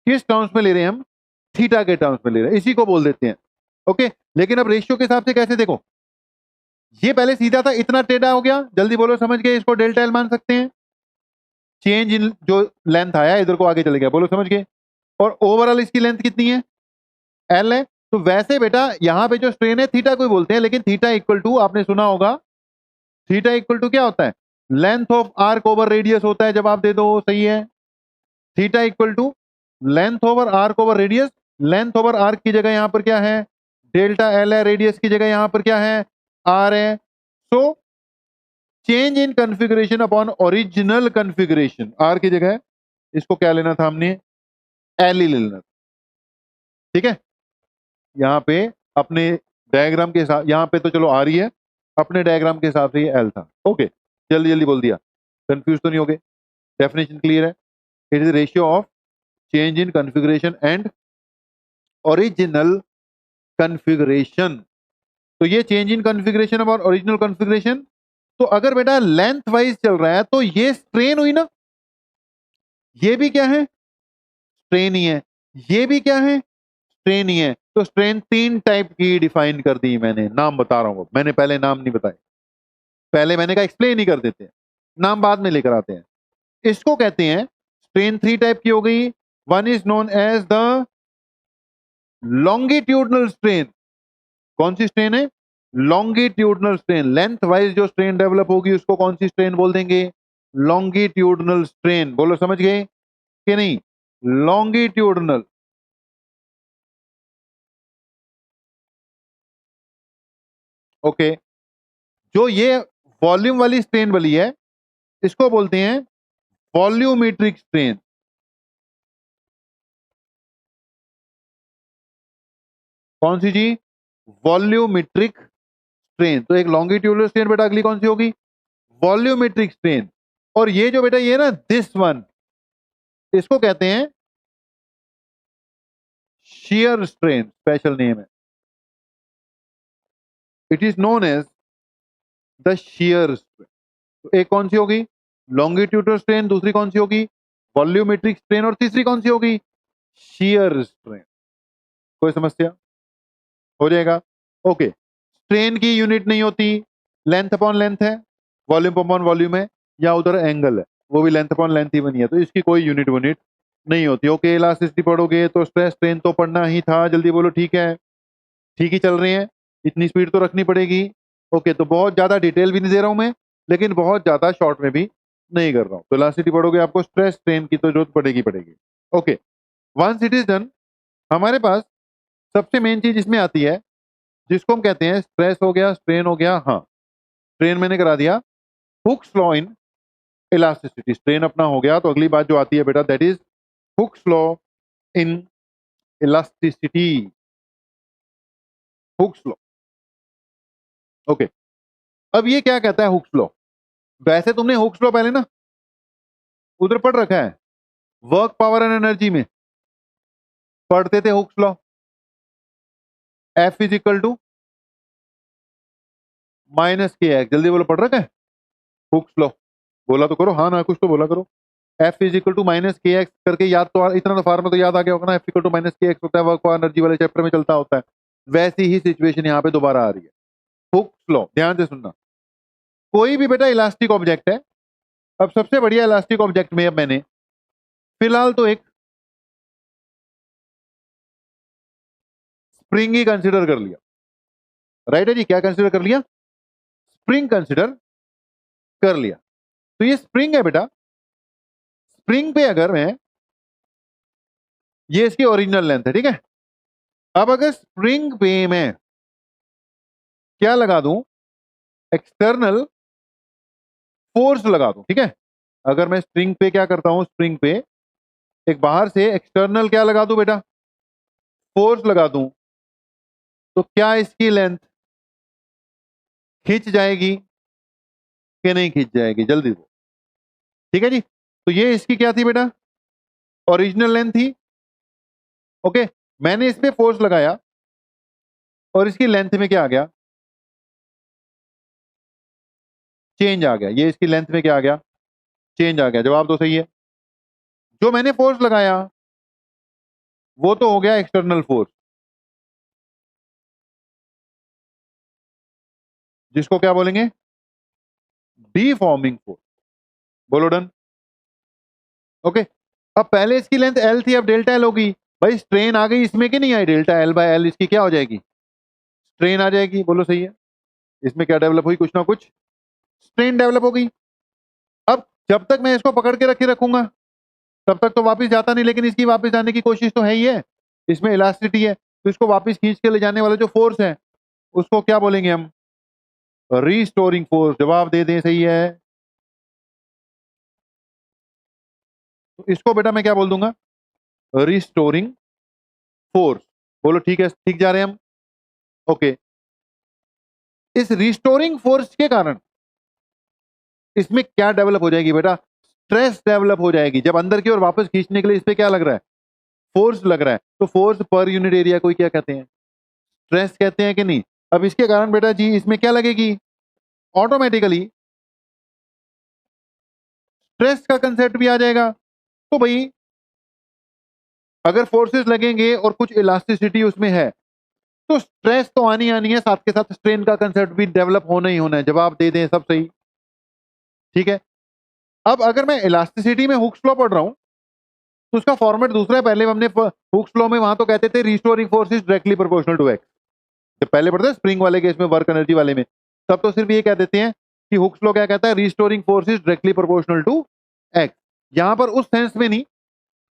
किस टर्म्स में ले रहे हैं हम, थीटा के टर्म्स में ले रहे हैं, इसी को बोल देते हैं। ओके, लेकिन अब रेशियो के हिसाब से कैसे, देखो ये पहले सीधा था, इतना टेढ़ा हो गया, जल्दी बोलो समझ गए, इसको डेल्टा एल मान सकते हैं। चेंज इन जो लेंथ आया इधर को आगे चले गया, बोलो समझ गए। और ओवरऑल इसकी लेंथ कितनी है, एल है। तो वैसे बेटा यहां पे जो स्ट्रेन है थीटा को बोलते हैं, लेकिन थीटा इक्वल टू आपने सुना होगा, थीटा इक्वल टू क्या होता है, length of arc over radius होता है। जवाब दे दो सही है, theta equal to length over arc over radius. Length over arc की जगह यहां पर क्या है, डेल्टा एल है, रेडियस की जगह यहां पर क्या है, आर है। So change in configuration upon original configuration, R की जगह इसको क्या लेना था हमने, एल ही लेना था। ठीक है, यहां पे अपने डायग्राम के साथ, यहां पे तो चलो आ रही है, अपने डायग्राम के हिसाब से ये एल था। ओके, जल्दी जल्दी बोल दिया, कंफ्यूज तो नहीं हो गए, डेफिनेशन क्लियर है। It is ratio of change in configuration and original configuration. तो ये चेंज इन कॉन्फ़िगरेशन और ओरिजिनल कॉन्फ़िगरेशन। तो अगर बेटा लेंथ वाइज चल रहा है तो ये स्ट्रेन हुई ना, ये भी क्या है, स्ट्रेन ही है, ये भी क्या है, स्ट्रेन ही है। तो स्ट्रेन तीन टाइप की डिफाइन कर दी मैंने, नाम बता रहा हूं, मैंने पहले नाम नहीं बताए, पहले मैंने कहा एक्सप्लेन ही कर देते हैं, नाम बाद में लेकर आते हैं। इसको कहते हैं स्ट्रेन थ्री टाइप की हो गई। One is known as the longitudinal strain. कौन सी स्ट्रेन है, लॉन्गिट्यूडनल स्ट्रेन। लेंथ वाइज जो स्ट्रेन डेवलप होगी उसको कौन सी स्ट्रेन बोल देंगे, लॉन्गिट्यूडनल स्ट्रेन। बोलो समझ गए कि नहीं, लॉन्गिट्यूडनल। ओके, जो ये वॉल्यूम वाली स्ट्रेन वाली है इसको बोलते हैं वॉल्यूमेट्रिक स्ट्रेन। कौन सी जी, वॉल्यूमेट्रिक स्ट्रेन। तो एक लॉन्गिट्यूडनल स्ट्रेन बेटा, अगली कौन सी होगी, वॉल्यूमेट्रिक स्ट्रेन। और ये जो बेटा ये ना दिस वन, इसको कहते हैं shear strain, स्पेशल नेम है, it is known as the shear strain। तो एक कौन सी होगी, लॉन्गिट्यूडनल स्ट्रेन, दूसरी कौन सी होगी, वॉल्यूमेट्रिक स्ट्रेन, और तीसरी कौन सी होगी, shear strain। कोई समस्या, हो जाएगा। ओके, स्ट्रेन की यूनिट नहीं होती, लेंथ अपॉन लेंथ है, वॉल्यूम अपॉन वॉल्यूम है, या उधर एंगल है वो भी लेंथ अपॉन लेंथ ही बनी है, तो इसकी कोई यूनिट यूनिट नहीं होती। ओके, इलास्टिसिटी पढ़ोगे तो स्ट्रेस स्ट्रेन तो पढ़ना ही था, जल्दी बोलो ठीक है, ठीक ही चल रहे हैं, इतनी स्पीड तो रखनी पड़ेगी। ओके, तो बहुत ज्यादा डिटेल भी नहीं दे रहा हूं मैं, लेकिन बहुत ज्यादा शॉर्ट में भी नहीं कर रहा हूं। तो इलास्टिसिटी पढ़ोगे आपको स्ट्रेस स्ट्रेन की तो जरूरत पड़ेगी पड़ेगी। Okay, once it is done, हमारे पास सबसे मेन चीज इसमें आती है जिसको हम कहते हैं स्ट्रेस हो गया, स्ट्रेन हो गया। हाँ, स्ट्रेन मैंने करा दिया, Hooke's law in elasticity, strain अपना हो गया। तो अगली बात जो आती है बेटा that is Hooke's law in elasticity, Hooke's law. Okay, अब ये क्या कहता है हुक्स लॉ, वैसे तुमने हुक्स लॉ पहले ना उधर पढ़ रखा है, वर्क पावर एंड एनर्जी में पढ़ते थे Hooke's law, F is equal to minus K X. जल्दी बोलो, पढ़ रखा है हुक्स लॉ, बोला तो करो, हाँ ना कुछ तो बोला करो। F is equal to minus K X करके याद तो इतना तो फार्मूला तो याद आ गया होगा ना, F equal to minus K x होता है, वर्क पावर एनर्जी वाले चैप्टर में चलता होता है। वैसी ही सिचुएशन यहाँ पे दोबारा आ रही है, हुक्स लॉ, ध्यान से सुनना। कोई भी बेटा इलास्टिक ऑब्जेक्ट है, अब सबसे बढ़िया इलास्टिक ऑब्जेक्ट में अब मैंने फिलहाल तो एक स्प्रिंग ही कंसिडर कर लिया, राइट है जी, क्या कंसिडर कर लिया, स्प्रिंग कंसिडर कर लिया। तो ये स्प्रिंग है बेटा, स्प्रिंग पे अगर मैं, ये इसकी ओरिजिनल लेंथ है, ठीक है। अब अगर स्प्रिंग पे मैं क्या लगा दूं, एक्सटर्नल फोर्स लगा दूं, ठीक है। अगर मैं स्प्रिंग पे क्या करता हूं, स्प्रिंग पे एक बाहर से एक्सटर्नल क्या लगा दूं बेटा, फोर्स लगा दूं, तो क्या इसकी लेंथ खींच जाएगी कि नहीं खींच जाएगी, जल्दी दो, ठीक है जी। तो ये इसकी क्या थी बेटा, ओरिजिनल लेंथ थी, ओके। मैंने इस पे फोर्स लगाया और इसकी लेंथ में क्या आ गया, चेंज आ गया। ये इसकी लेंथ में क्या आ गया, चेंज आ गया। जवाब तो सही है। जो मैंने फोर्स लगाया वो तो हो गया एक्सटर्नल फोर्स, जिसको क्या बोलेंगे, डीफॉर्मिंग फोर्स। बोलो डन, ओके। अब पहले इसकी लेंथ एल थी, अब डेल्टा एल होगी। भाई स्ट्रेन आ गई इसमें कि नहीं आई, डेल्टा एल बाय एल इसकी क्या हो जाएगी, स्ट्रेन आ जाएगी। बोलो सही है। इसमें क्या डेवलप हुई, कुछ ना कुछ स्ट्रेन डेवलप हो गई। अब जब तक मैं इसको पकड़ के रखे रखूंगा तब तक तो वापस जाता नहीं, लेकिन इसकी वापस जाने की कोशिश तो है ही है। इसमें इलास्टिसिटी है, तो इसको वापस खींच के ले जाने वाला जो फोर्स है उसको क्या बोलेंगे हम, रीस्टोरिंग फोर्स। जवाब दे दें सही है। तो इसको बेटा मैं क्या बोल दूंगा, रिस्टोरिंग फोर्स। बोलो ठीक है, ठीक जा रहे हैं हम, ओके। इस रिस्टोरिंग फोर्स के कारण इसमें क्या डेवलप हो जाएगी बेटा, स्ट्रेस डेवलप हो जाएगी। जब अंदर की ओर वापस खींचने के लिए इस पे क्या लग रहा है, फोर्स लग रहा है, तो फोर्स पर यूनिट एरिया को क्या कहते हैं, स्ट्रेस कहते हैं कि नहीं। अब इसके कारण बेटा जी इसमें क्या लगेगी, ऑटोमेटिकली स्ट्रेस का कंसेप्ट भी आ जाएगा। तो भाई अगर फोर्सेस लगेंगे और कुछ इलास्टिसिटी उसमें है तो स्ट्रेस तो आनी आनी है, साथ के साथ स्ट्रेन का कंसेप्ट भी डेवलप होना ही होना है। जवाब दे दें सब सही, ठीक है। अब अगर मैं इलास्टिसिटी में हुक्स लॉ पढ़ रहा हूं तो उसका फॉर्मेट दूसरा है। पहले हमने हुक्स लॉ में वहां तो कहते थे restoring force is directly proportional to X, जब पहले पढ़ते स्प्रिंग वाले केस में, वर्क एनर्जी वाले में, तब तो सिर्फ ये कह देते हैं कि हुक्स लॉ क्या कहता है, restoring force is directly proportional to X. यहां पर उस सेंस में नहीं,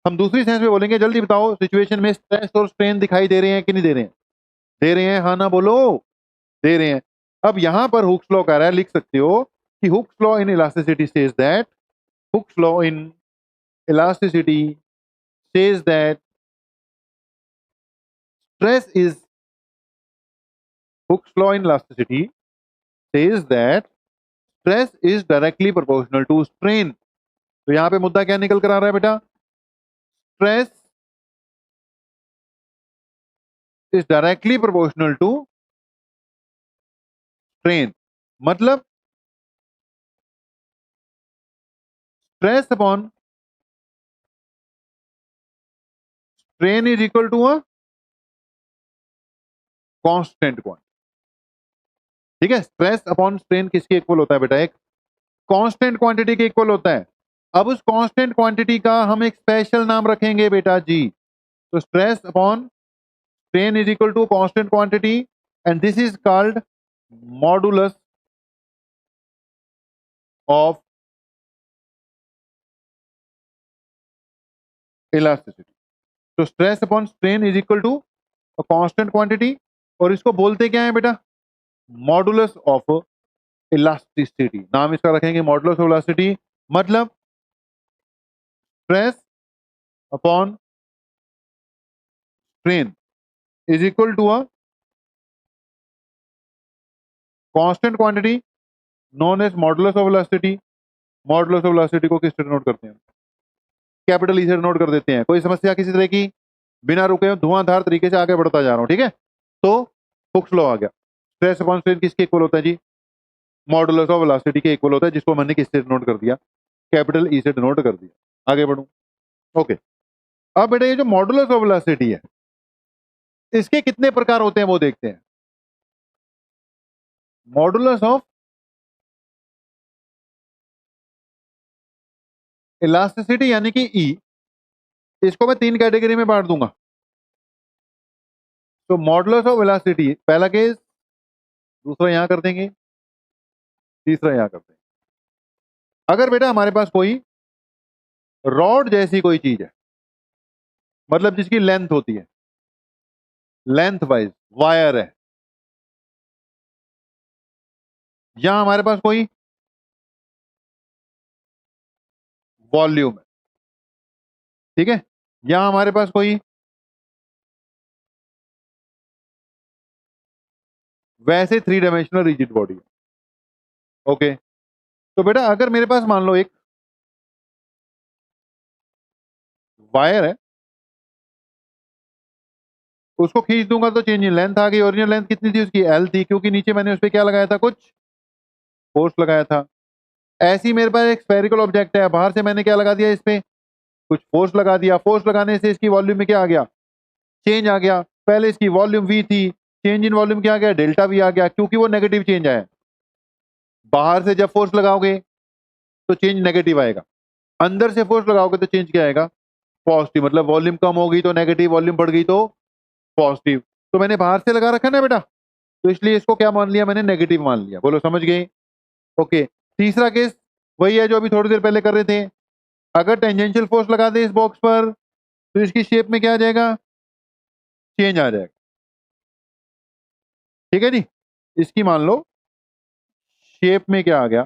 हम दूसरी सेंस में बोलेंगे। जल्दी बताओ, सिचुएशन में स्ट्रेस और स्ट्रेन दिखाई दे रहे हैं कि नहीं दे रहे हैं, दे रहे हैं, हाँ ना बोलो, दे रहे हैं। अब यहां पर हुक्स लॉ कह रहा है, लिख सकते हो कि Hooke's law in elasticity says that, Hooke's law in elasticity says that stress is, Hooke's law in elasticity says that stress is directly proportional to strain। तो यहां पे मुद्दा क्या निकल कर आ रहा है बेटा, stress is directly proportional to strain. मतलब stress upon strain is equal to a constant quantity, ठीक है। स्ट्रेस अपॉन स्ट्रेन किसके इक्वल होता है बेटा, एक कांस्टेंट क्वांटिटी के इक्वल होता है। अब उस कांस्टेंट क्वांटिटी का हम एक स्पेशल नाम रखेंगे बेटा जी। तो stress upon strain is equal to constant quantity and this is called modulus of elasticity। तो stress upon strain is equal to a constant quantity और इसको बोलते क्या है बेटा, मॉडुलस ऑफ इलास्टिसिटी। नाम इसका रखेंगे मॉडुलस ऑफ इलास्टिसिटी। मतलब stress upon strain is equal to a constant quantity known as modulus of elasticity. Modulus of elasticity को किस तरह नोट करते हैं, कैपिटल ई से नोट कर देते हैं। कोई समस्या किसी तरह की, बिना रुके धुआंधार तरीके से आगे बढ़ता जा रहा हूं, ठीक है। तो हुक्स लॉ आ गया, स्ट्रेस अपॉन स्ट्रेन किसके इक्वल होता है जी, मॉडुलस ऑफ वेलोसिटी के इक्वल होता है, जिसको मैंने किससे नोट कर दिया, कैपिटल ई से नोट कर दिया। आगे बढ़ूं, ओके। अब बेटा ये जो मॉडुलस ऑफ वेलोसिटी है इसके कितने प्रकार होते हैं वो देखते हैं। मॉडुलस ऑफ इलास्टिसिटी यानी कि ई, इसको मैं तीन कैटेगरी में बांट दूंगा। तो मॉडुलस ऑफ इलास्टिसिटी पहला केस, दूसरा यहां कर देंगे, तीसरा यहां कर देंगे। अगर बेटा हमारे पास कोई रॉड जैसी कोई चीज है, मतलब जिसकी लेंथ होती है, लेंथ वाइज वायर है, यहां हमारे पास कोई वॉल्यूम है, ठीक है, यहां हमारे पास कोई वैसे 3 डायमेंशनल रिजिड बॉडी है। ओके, तो बेटा अगर मेरे पास मान लो एक वायर है, उसको खींच दूंगा तो चेंज इन लेंथ आ गई। ओरिजिनल लेंथ कितनी थी उसकी? एल थी, क्योंकि नीचे मैंने उस पर क्या लगाया था? कुछ फोर्स लगाया था। ऐसी मेरे पास एक स्फेरिकल ऑब्जेक्ट है, बाहर से मैंने क्या लगा दिया? इस पे कुछ फोर्स लगा दिया। फोर्स लगाने से इसकी वॉल्यूम में क्या आ गया? चेंज आ गया। पहले इसकी वॉल्यूम वी थी, चेंज इन वॉल्यूम क्या आ गया? डेल्टा वी आ गया, क्योंकि वो नेगेटिव चेंज आया। बाहर से जब फोर्स लगाओगे तो चेंज नेगेटिव आएगा, अंदर से फोर्स लगाओगे तो चेंज क्या आएगा? पॉजिटिव। मतलब वॉल्यूम कम होगी तो नेगेटिव, वॉल्यूम बढ़ गई तो पॉजिटिव। तो मैंने बाहर से लगा रखा ना बेटा, तो इसलिए इसको क्या मान लिया मैंने? नेगेटिव मान लिया। बोलो समझ गए? ओके, तीसरा केस वही है जो अभी थोड़ी देर पहले कर रहे थे। अगर टेंजेंशियल फोर्स लगा दे इस बॉक्स पर तो इसकी शेप में क्या आ जाएगा? चेंज आ जाएगा। ठीक है जी, इसकी मान लो शेप में क्या आ गया?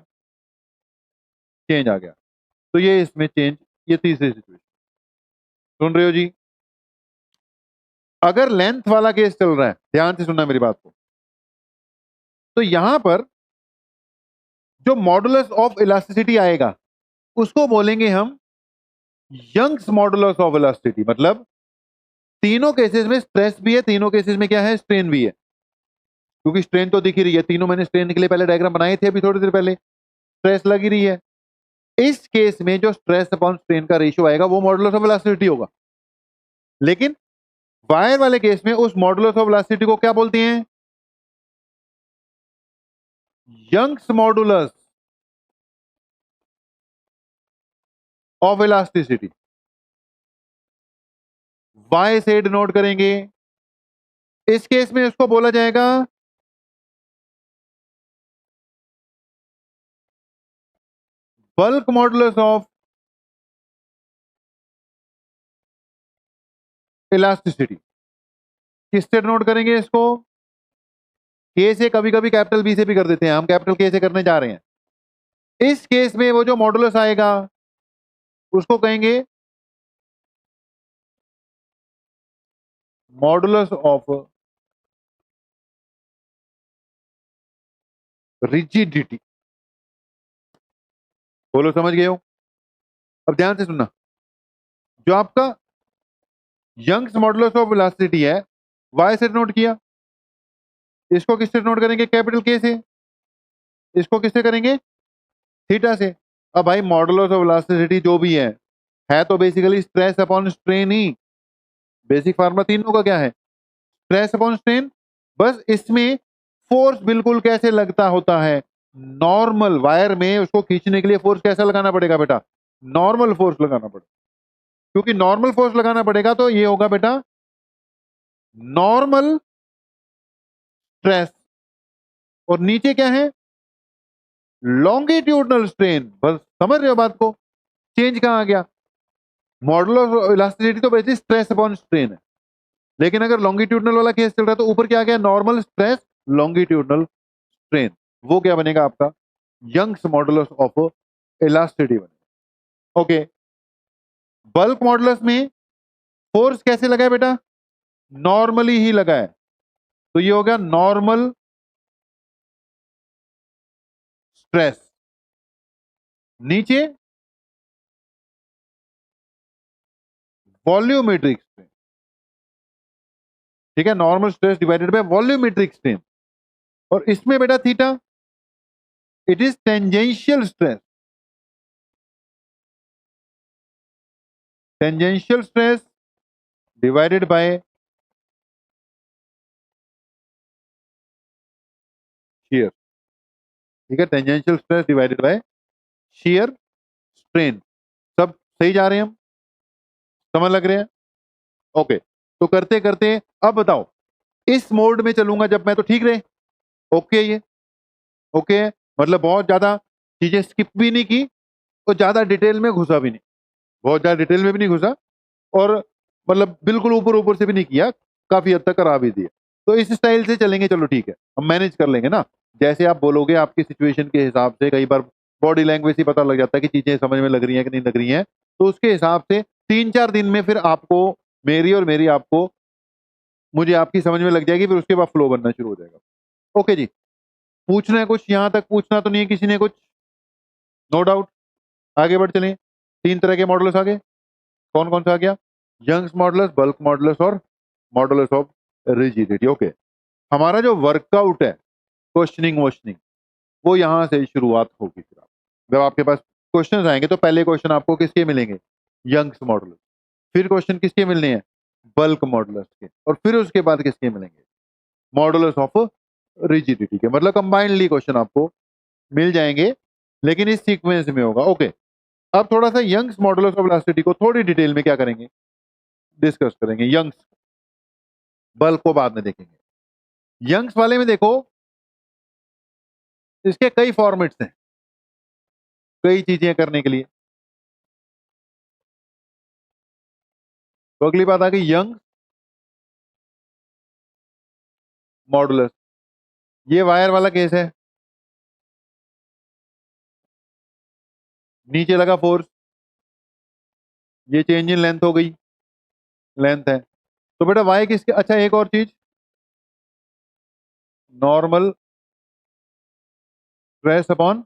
चेंज आ गया। तो ये इसमें चेंज, ये तीसरी सिचुएशन। सुन रहे हो जी? अगर लेंथ वाला केस चल रहा है, ध्यान से सुनना मेरी बात को, तो यहां पर जो मॉडुलस ऑफ इलास्टिसिटी आएगा उसको बोलेंगे हम यंग्स मॉडुलस ऑफ इलास्टिसिटी। मतलब तीनों केसेस में स्ट्रेस भी है, तीनों केसेस में क्या है? स्ट्रेन भी है। क्योंकि स्ट्रेन तो दिख ही रही है, तीनों मैंने स्ट्रेन के लिए पहले डायग्राम बनाए थे अभी थोड़ी देर पहले। स्ट्रेस लगी रही है। इस केस में जो स्ट्रेस अपॉन स्ट्रेन का रेशियो आएगा वो मॉडुलस ऑफ इलास्टिसिटी होगा। लेकिन वायर वाले केस में उस मॉडुलस ऑफ इलास्टिसिटी को क्या बोलते हैं? Young's modulus of elasticity. Y से डिनोट करेंगे। इस केस में उसको बोला जाएगा बल्क मॉडुलस ऑफ इलास्टिसिटी। किससे डिनोट करेंगे इसको? के से, कभी कभी कैपिटल बी से भी कर देते हैं, हम कैपिटल के से करने जा रहे हैं। इस केस में वो जो मॉडुलस आएगा उसको कहेंगे मॉडुलस ऑफ रिजिडिटी। बोलो समझ गए हो? अब ध्यान से सुनना, जो आपका यंग्स मॉडुलस ऑफ इलास्टिसिटी है, वाई से नोट किया, इसको किससे नोट करेंगे? कैपिटल के से। इसको किससे करेंगे? थीटा से। अब भाई मॉडुलस ऑफ इलास्टिसिटी जो भी है तो बेसिकली स्ट्रेस अपॉन स्ट्रेन ही। बेसिक फार्मूला तीनों का क्या है? Stress upon strain. बस इसमें फोर्स बिल्कुल कैसे लगता होता है? नॉर्मल। वायर में उसको खींचने के लिए फोर्स कैसा लगाना पड़ेगा बेटा? नॉर्मल फोर्स लगाना पड़ेगा। क्योंकि नॉर्मल फोर्स लगाना पड़ेगा तो ये होगा बेटा नॉर्मल स्ट्रेस। और नीचे क्या है? Longitudinal strain. बस समझ रहे हो बात को? चेंज कहां आ गया? मॉडुलस इलास्टिसिटी तो वैसे स्ट्रेस अपॉन स्ट्रेन है, लेकिन अगर लॉन्गिट्यूडनल वाला केस चल रहा है तो ऊपर क्या आ गया? Normal stress longitudinal strain. वो क्या बनेगा आपका? यंग्स मॉडुलस ऑफ इलास्टिसिटी बनेगा। ओके, बल्क मॉडुलस में फोर्स कैसे लगा है बेटा? नॉर्मली ही लगा है, तो ये हो गया नॉर्मल स्ट्रेस। नीचे वॉल्यूमेट्रिक स्ट्रेन। ठीक है, normal stress divided by volumetric strain. और इसमें बेटा theta, it is tangential stress. Tangential stress divided by shear. ठीक है, tangential stress divided by shear strain. सब सही जा रहे हैं? हम समझ लग रहे हैं? ओके, तो करते करते अब बताओ, इस मोड में चलूंगा जब मैं, तो ठीक रहे। ओके, ये ओके है, मतलब बहुत ज्यादा चीजें स्किप भी नहीं की और ज्यादा डिटेल में घुसा भी नहीं, बहुत ज्यादा डिटेल में भी नहीं घुसा, और मतलब बिल्कुल ऊपर ऊपर से भी नहीं किया, काफी हद तक करा भी दिया। तो इस स्टाइल से चलेंगे, चलो ठीक है, हम मैनेज कर लेंगे ना। जैसे आप बोलोगे आपकी सिचुएशन के हिसाब से, कई बार बॉडी लैंग्वेज ही पता लग जाता है कि चीजें समझ में लग रही हैं कि नहीं लग रही हैं, तो उसके हिसाब से 3-4 दिन में फिर आपको मेरी और मेरी आपको, मुझे आपकी समझ में लग जाएगी, फिर उसके बाद फ्लो बनना शुरू हो जाएगा। ओके जी, पूछना है कुछ? यहां तक पूछना तो नहीं है किसी ने कुछ? नो डाउट, आगे बढ़ चलें। 3 तरह के मॉडल्स आ गए, कौन कौन सा आ गया? यंग्स मॉडल्स, बल्क मॉडल्स और मॉडल्स ऑफ रिजिडिटी। ओके, हमारा जो वर्कआउट है, क्वेश्चनिंग वोश्चनिंग, वो यहां से शुरुआत होगी। फिर जब आपके पास क्वेश्चंस आएंगे तो पहले क्वेश्चन आपको किसके मिलेंगे? Young's model. फिर क्वेश्चन किसके मिलने हैं? बल्क मॉडल्स के। और फिर उसके बाद किसके मिलेंगे? मॉडल्स ऑफ रिजिडिटी के। मतलब कंबाइंडली क्वेश्चन आपको मिल जाएंगे, लेकिन इस सीक्वेंस में होगा। ओके, अब थोड़ा सा यंग्स मॉडल्स ऑफ इलास्टिसिटी को थोड़ी डिटेल में क्या करेंगे, डिस्कस करेंगे। यंग्स, बल्क को बाद में देखेंगे। यंग्स वाले में देखो, इसके कई फॉर्मेट्स हैं, कई चीजें करने के लिए। तो अगली बात आ गई यंग मॉडुलस। ये वायर वाला केस है, नीचे लगा फोर्स, ये चेंज इन लेंथ हो गई, लेंथ है। तो बेटा वाई किसके, अच्छा एक और चीज, नॉर्मल स्ट्रेस अपॉन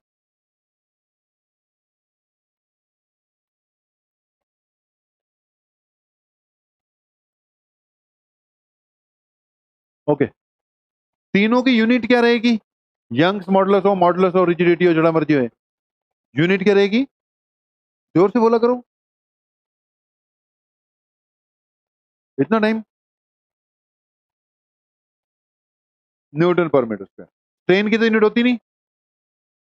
ओके, तीनों की यूनिट क्या रहेगी? यंग्स मॉडुलस हो रिजिडिटी हो, जड़ा मर्जी हो, यूनिट क्या रहेगी? जोर से बोला करो, इतना टाइम। न्यूटन पर मीटर स्क्वायर। स्ट्रेन की तो यूनिट होती नहीं,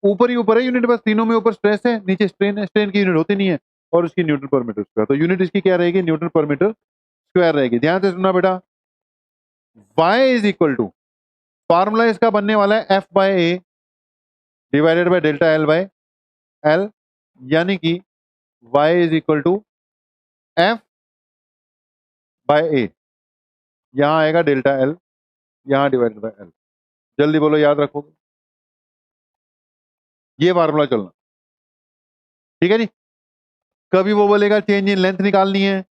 ऊपर ही ऊपर है यूनिट, बस तीनों में ऊपर स्ट्रेस है, नीचे स्ट्रेन है, स्ट्रेन की यूनिट होती नहीं है, और उसकी न्यूटन पर मीटर स्क्वायर। तो यूनिट इसकी क्या रहेगी? न्यूटन पर मीटर स्क्वायर रहेगी। ध्यान से सुनना बेटा, y is equal to, formula इसका बनने वाला है F by A divided by delta L by L, यानी कि y is equal to F by A, यहां आएगा डेल्टा एल, यहां डिवाइडेड बाय एल। जल्दी बोलो, याद रखोगे? ये फार्मूला चलना, ठीक है जी। कभी वो बोलेगा चेंज इन लेंथ निकालनी है,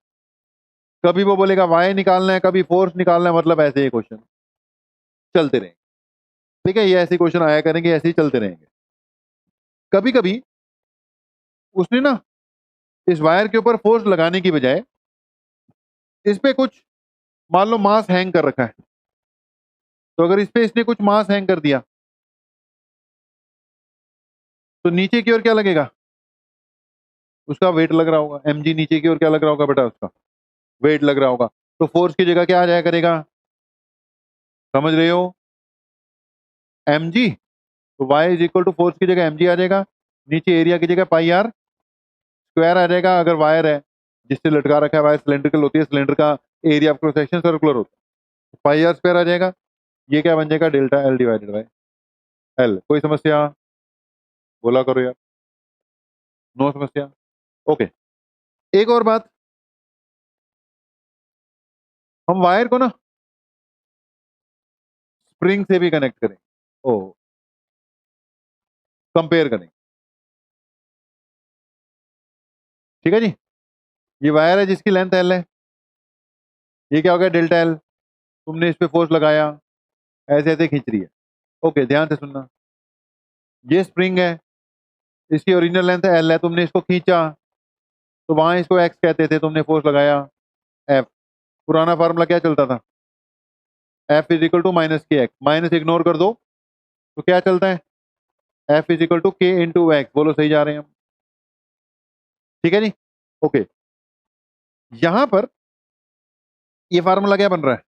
कभी वो बोलेगा वाई निकालना है, कभी फोर्स निकालना है, मतलब ऐसे ही क्वेश्चन चलते रहेंगे। ठीक है, ये ऐसे क्वेश्चन आया करेंगे, ऐसे ही चलते रहेंगे। कभी कभी उसने ना इस वायर के ऊपर फोर्स लगाने की बजाय इस पे कुछ, मान लो मास हैंग कर रखा है, तो अगर इस पे इसने कुछ मास हैंग कर दिया, तो नीचे की ओर क्या लगेगा? उसका वेट लग रहा होगा। mg नीचे की ओर क्या लग रहा होगा बेटा? उसका वेट लग रहा होगा। तो फोर्स की जगह क्या आ जाया करेगा? समझ रहे हो? mg। तो y is equal to force की जगह mg आ जाएगा, नीचे एरिया की जगह पाई आर स्क्वायर आ जाएगा। अगर वायर है जिससे लटका रखा है, वायर सिलेंड्रिकल होती है, सिलेंडर का area of cross section circular होता है, पाई आर स्क्वायर आ जाएगा। ये क्या बन जाएगा? Delta L divided by L. कोई समस्या? बोला करो यार, नो समस्या। ओके, एक और बात, हम वायर को ना स्प्रिंग से भी कनेक्ट करें, ओ कंपेयर करें, ठीक है जी। ये वायर है जिसकी लेंथ एल है, ये क्या हो गया? Delta L. तुमने इस पे फोर्स लगाया, ऐसे ऐसे खींच रही है। ओके, ध्यान से सुनना, ये स्प्रिंग है, इसकी ओरिजिनल लेंथ एल है, तुमने इसको खींचा, तो वहां इसको एक्स कहते थे, तुमने फोर्स लगाया एफ। पुराना फार्मूला क्या चलता था? F is equal to minus K X, minus ignore कर दो तो क्या चलता है? F is equal to K into X. बोलो, सही जा रहे हैं हम? ठीक है जी। ओके, यहां पर ये फार्मूला क्या बन रहा है?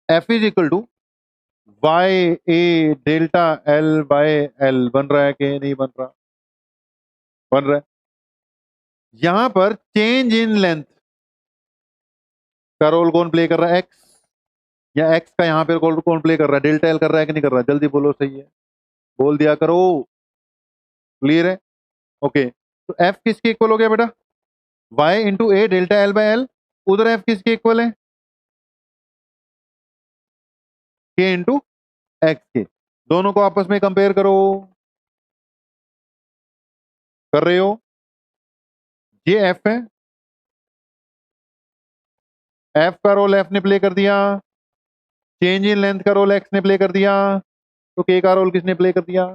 F is equal to Y A delta L by L बन रहा है कि नहीं बन रहा? बन रहा है। यहां पर चेंज इन लेंथ का रोल कौन प्ले कर रहा है? एक्स। या एक्स का यहाँ पे कौन कौन प्ले कर रहा है, डेल्टा एल कर रहा है कि नहीं कर रहा है, जल्दी बोलो सही है, बोल दिया करो। क्लियर है? ओके, तो एफ किसके इक्वल हो गया बेटा, Y into A delta L by L. उधर एफ किसके इक्वल है, के इंटू एक्स के। दोनों को आपस में कंपेयर करो, कर रहे हो, ये एफ है, एफ का रोल एफ ने प्ले कर दिया, चेंज इन लेंथ का रोल एक्स ने प्ले कर दिया, तो के का रोल किसने प्ले कर दिया,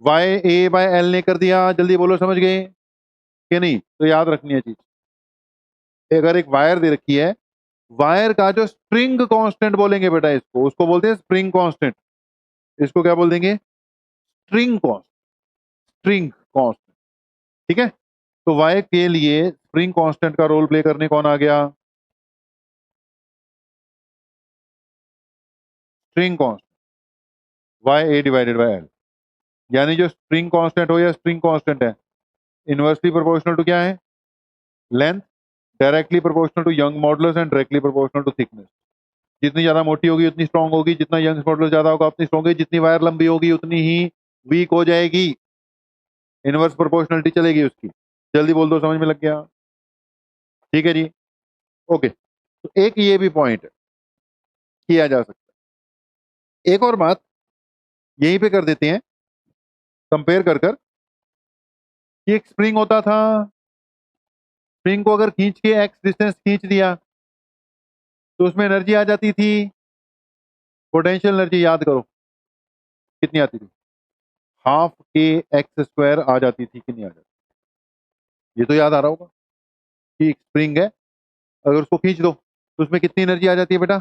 वाई ए बाय एल ने कर दिया। जल्दी बोलो, समझ गए कि नहीं? तो याद रखनी है चीज, अगर एक वायर दे रखी है, वायर का जो स्प्रिंग कांस्टेंट बोलेंगे बेटा इसको, उसको बोलते हैं स्प्रिंग कांस्टेंट। इसको क्या बोल देंगे, स्ट्रिंग कांस्टेंट, स्ट्रिंग कांस्टेंट। ठीक है, तो वाई के लिए स्प्रिंग कांस्टेंट का रोल प्ले करने कौन आ गया, spring constant, Y A divided by L. यानी जो स्प्रिंग कांस्टेंट हो या स्प्रिंग कांस्टेंट है, इनवर्सली प्रोपोर्शनल टू क्या है, length, directly proportional to Young modulus and directly proportional to thickness. जितनी ज्यादा मोटी होगी उतनी स्ट्रांग होगी, जितना यंग मॉडुलस ज्यादा होगा उतनी स्ट्रांग होगी, जितनी वायर लंबी होगी उतनी ही वीक हो जाएगी, इनवर्स प्रोपोर्शनलिटी चलेगी उसकी। जल्दी बोल दो, समझ में लग गया? ठीक है जी, ओके। तो एक ये भी पॉइंट किया जा सकता है। एक और बात यहीं पे कर देते हैं, कंपेयर कर कर, कि एक स्प्रिंग होता था, स्प्रिंग को अगर खींच के एक्स डिस्टेंस खींच दिया तो उसमें एनर्जी आ जाती थी, पोटेंशियल एनर्जी याद करो कितनी आती थी, हाफ के एक्स स्क्वायर आ जाती थी कि नहीं आ जाती, ये तो याद आ रहा होगा कि एक स्प्रिंग है, अगर उसको खींच दो तो उसमें कितनी एनर्जी आ जाती है बेटा,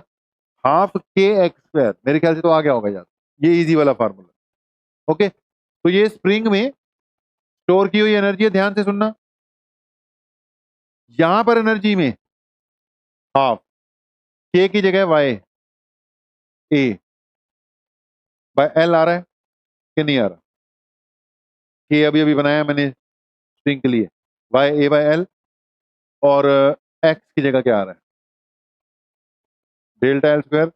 हाफ के एक्स स्क्वायर। मेरे ख्याल से तो आ गया होगा याद, ये इजी वाला फार्मूला। ओके, तो ये स्प्रिंग में स्टोर की हुई एनर्जी है, ध्यान से सुनना। यहां पर एनर्जी में हाफ के की जगह वाई ए बाय एल आ रहा है कि नहीं आ रहा, के अभी अभी बनाया मैंने स्प्रिंग के लिए, वाई ए बाय एल, और एक्स की जगह क्या आ रहा है, delta L square.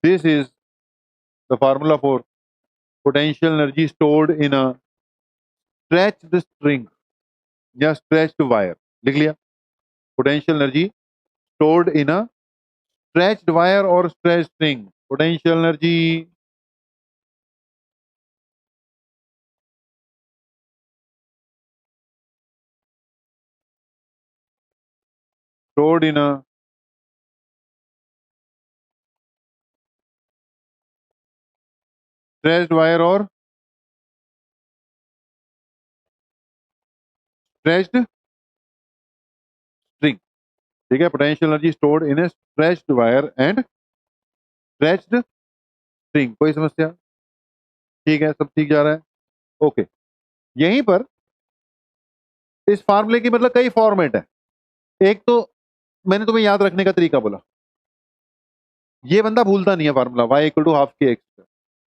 This is the formula for potential energy stored in a stretched string या स्ट्रेच्ड वायर। लिख लिया, potential energy stored in a stretched wire और stretched string, potential energy stored in a stretched wire और stretched string. ठीक है, potential energy stored in a stretched wire and stretched string. कोई समस्या? ठीक है, सब ठीक जा रहा है, ओके। यहीं पर इस फार्मूले की मतलब कई फॉर्मेट है। एक तो मैंने तुम्हें याद रखने का तरीका बोला, ये बंदा भूलता नहीं है formula, Y equal to half K X,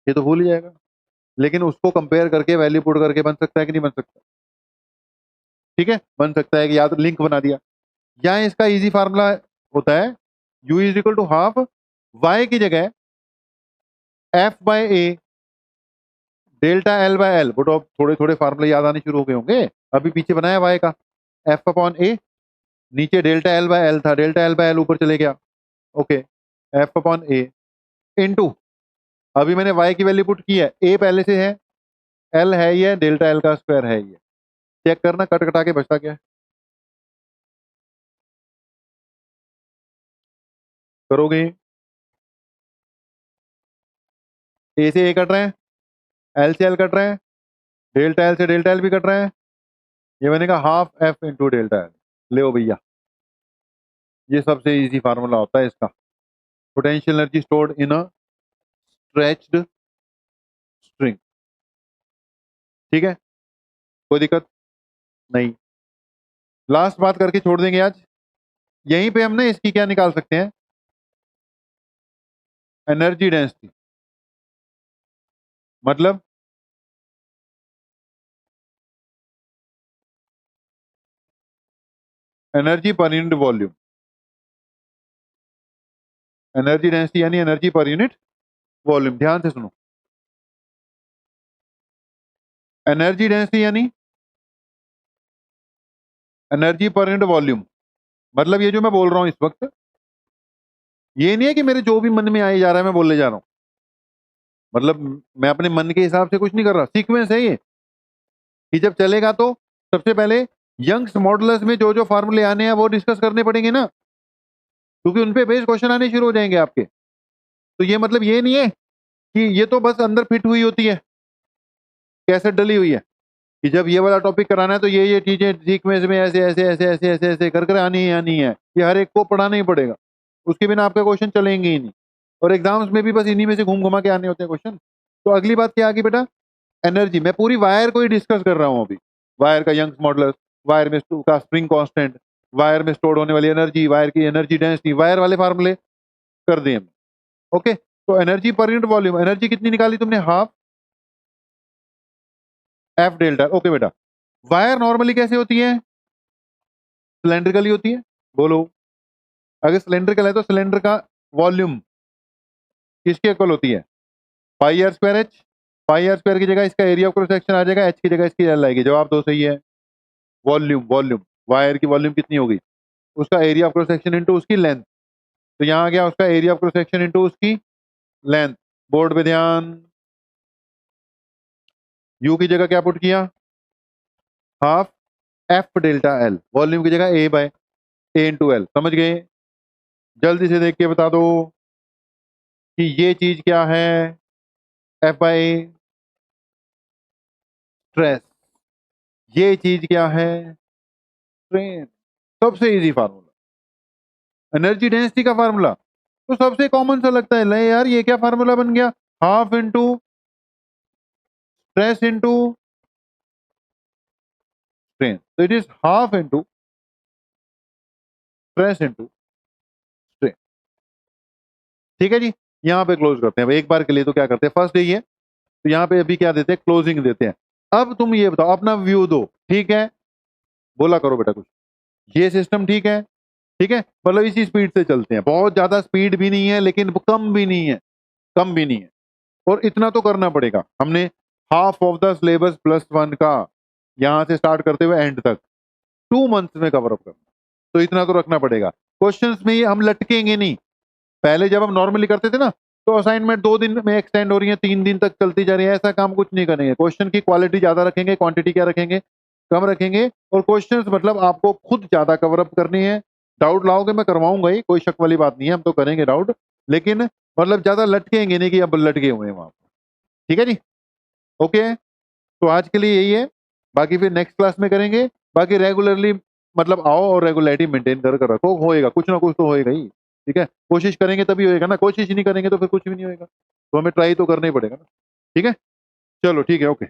ये तो भूल ही जाएगा, लेकिन उसको कंपेयर करके वैल्यू पुट करके बन सकता है कि नहीं बन सकता? ठीक है, बन सकता है कि याद लिंक बना दिया। यहाँ इसका इजी फार्मूला होता है, u is equal to half Y की जगह F by A delta L by L. But अब थोड़े थोड़े फार्मूले याद आने शुरू हो गए होंगे, अभी पीछे बनाया वाई का, एफ अपॉन ए, नीचे डेल्टा एल बाय एल था, डेल्टा एल बाय एल ऊपर चले गया, ओके, एफ अपॉन ए इनटू, अभी मैंने वाई की वैल्यू पुट की है, ए पहले से है, एल है ही है, डेल्टा एल का स्क्वायर है ही है। चेक करना कट कटा के बचता क्या है, करोगे? ए से ए कट रहे हैं, एल से एल कट रहे हैं, डेल्टा एल से डेल्टा एल भी कट रहे हैं, ये बनेगा half F into delta L. ले भैया, ये सबसे इजी फार्मूला होता है इसका, potential energy stored in a stretched string. ठीक है, कोई दिक्कत नहीं, लास्ट बात करके छोड़ देंगे आज। यहीं पे हम ना इसकी क्या निकाल सकते हैं, एनर्जी डेंसिटी, मतलब energy per unit volume. Energy density यानी एनर्जी पर यूनिट वॉल्यूम। ध्यान से सुनो, एनर्जी डेंसिटी यानी एनर्जी पर यूनिट वॉल्यूम। मतलब ये जो मैं बोल रहा हूं इस वक्त, ये नहीं है कि मेरे जो भी मन में आए जा रहा है मैं बोलने जा रहा हूं। मतलब मैं अपने मन के हिसाब से कुछ नहीं कर रहा, सीक्वेंस है ये कि जब चलेगा तो सबसे पहले यंग्स मॉडुलस में जो जो फार्मूले आने हैं वो डिस्कस करने पड़ेंगे ना, क्योंकि उन पे बेस्ड क्वेश्चन आने शुरू हो जाएंगे आपके। तो ये मतलब ये नहीं है कि ये तो बस अंदर फिट हुई होती है, कैसेट डली हुई है कि जब ये वाला टॉपिक कराना है तो ये चीजें सीक्वेंस में ऐसे ऐसे ऐसे ऐसे ऐसे ऐसे कर कर आनी है। ये हर एक को पढ़ाना ही पड़ेगा, उसके बिना आपके क्वेश्चन चलेंगे ही नहीं। और एग्जाम्स में भी बस इन्हीं में से घूम घुमा के आने होते हैं क्वेश्चन। तो अगली बात क्या आगे बेटा, एनर्जी। मैं पूरी वायर को ही डिस्कस कर रहा हूँ अभी, वायर का यंग्स मॉडुलस, वायर में का स्प्रिंग कांस्टेंट, वायर में स्टोर होने वाली एनर्जी, वायर की एनर्जी डेंसिटी, वायर वाले फार्मूले कर दिए हमने। ओके, तो energy per unit volume, energy कितनी निकाली तुमने, हाफ एफ डेल्टा। ओके बेटा, वायर नॉर्मली कैसे होती है, सिलेंड्रिकली होती है। बोलो, अगर सिलेंड्रिकल है तो सिलेंडर का वॉल्यूम किसके इक्वल होती है, pi R square H. Pi R square की जगह इसका एरिया ऑफ क्रॉस सेक्शन आ जाएगा, एच की जगह इसकी एल आएगी। जवाब दो सही है। वॉल्यूम, वॉल्यूम वायर की वॉल्यूम कितनी होगी, उसका area of cross section into उसकी लेंथ। तो यहां आ गया उसका area of cross section into उसकी लेंथ। बोर्ड पे ध्यान, यू की जगह क्या पुट किया, half F delta L, volume की जगह ए बाय ए इंटू एल। समझ गए, जल्दी से देख के बता दो कि ये चीज क्या है, एफ बाय स्ट्रेस, ये चीज क्या है, स्ट्रेन। सबसे इजी फार्मूला एनर्जी डेंसिटी का फार्मूला, तो सबसे कॉमन सा लगता है, ले यार ये क्या फार्मूला बन गया, half into stress into strain. तो it is half into stress into strain. ठीक है जी, यहां पे क्लोज करते हैं। अब एक बार के लिए तो क्या करते हैं, फर्स्ट डे है तो यहाँ पे अभी क्या देते हैं, क्लोजिंग देते हैं। अब तुम ये बताओ, अपना व्यू दो, ठीक है, बोला करो बेटा कुछ। ये सिस्टम ठीक है, ठीक है, मतलब इसी स्पीड से चलते हैं, बहुत ज्यादा स्पीड भी नहीं है लेकिन कम भी नहीं है, कम भी नहीं है। और इतना तो करना पड़ेगा, हमने हाफ ऑफ द सिलेबस +1 का यहां से स्टार्ट करते हुए एंड तक 2 मंथ्स में कवर अप करना, तो इतना तो रखना पड़ेगा। क्वेश्चंस में हम लटकेंगे नहीं। पहले जब हम नॉर्मली करते थे ना, तो असाइनमेंट 2 दिन में एक्सटेंड हो रही है, 3 दिन तक चलती जा रही है, ऐसा काम कुछ नहीं करेंगे। क्वेश्चन की क्वालिटी ज्यादा रखेंगे, क्वांटिटी क्या रखेंगे, कम रखेंगे। और क्वेश्चंस मतलब आपको खुद ज्यादा कवर अप करनी है। डाउट लाओगे मैं करवाऊंगा ही, कोई शक वाली बात नहीं है, हम तो करेंगे डाउट, लेकिन मतलब ज्यादा लटकेंगे नहीं कि अब लटके हुए हैं वहां। ठीक है जी, ओके। तो आज के लिए यही है, बाकी फिर नेक्स्ट क्लास में करेंगे। बाकी रेगुलरली मतलब आओ और रेगुलरिटी मेंटेन कर कर रखो, होएगा कुछ ना कुछ तो होएगा ही। ठीक है, कोशिश करेंगे तभी होएगा ना, कोशिश नहीं करेंगे तो फिर कुछ भी नहीं होएगा। तो हमें ट्राई तो करना ही पड़ेगा ना। ठीक है, चलो ठीक है, ओके।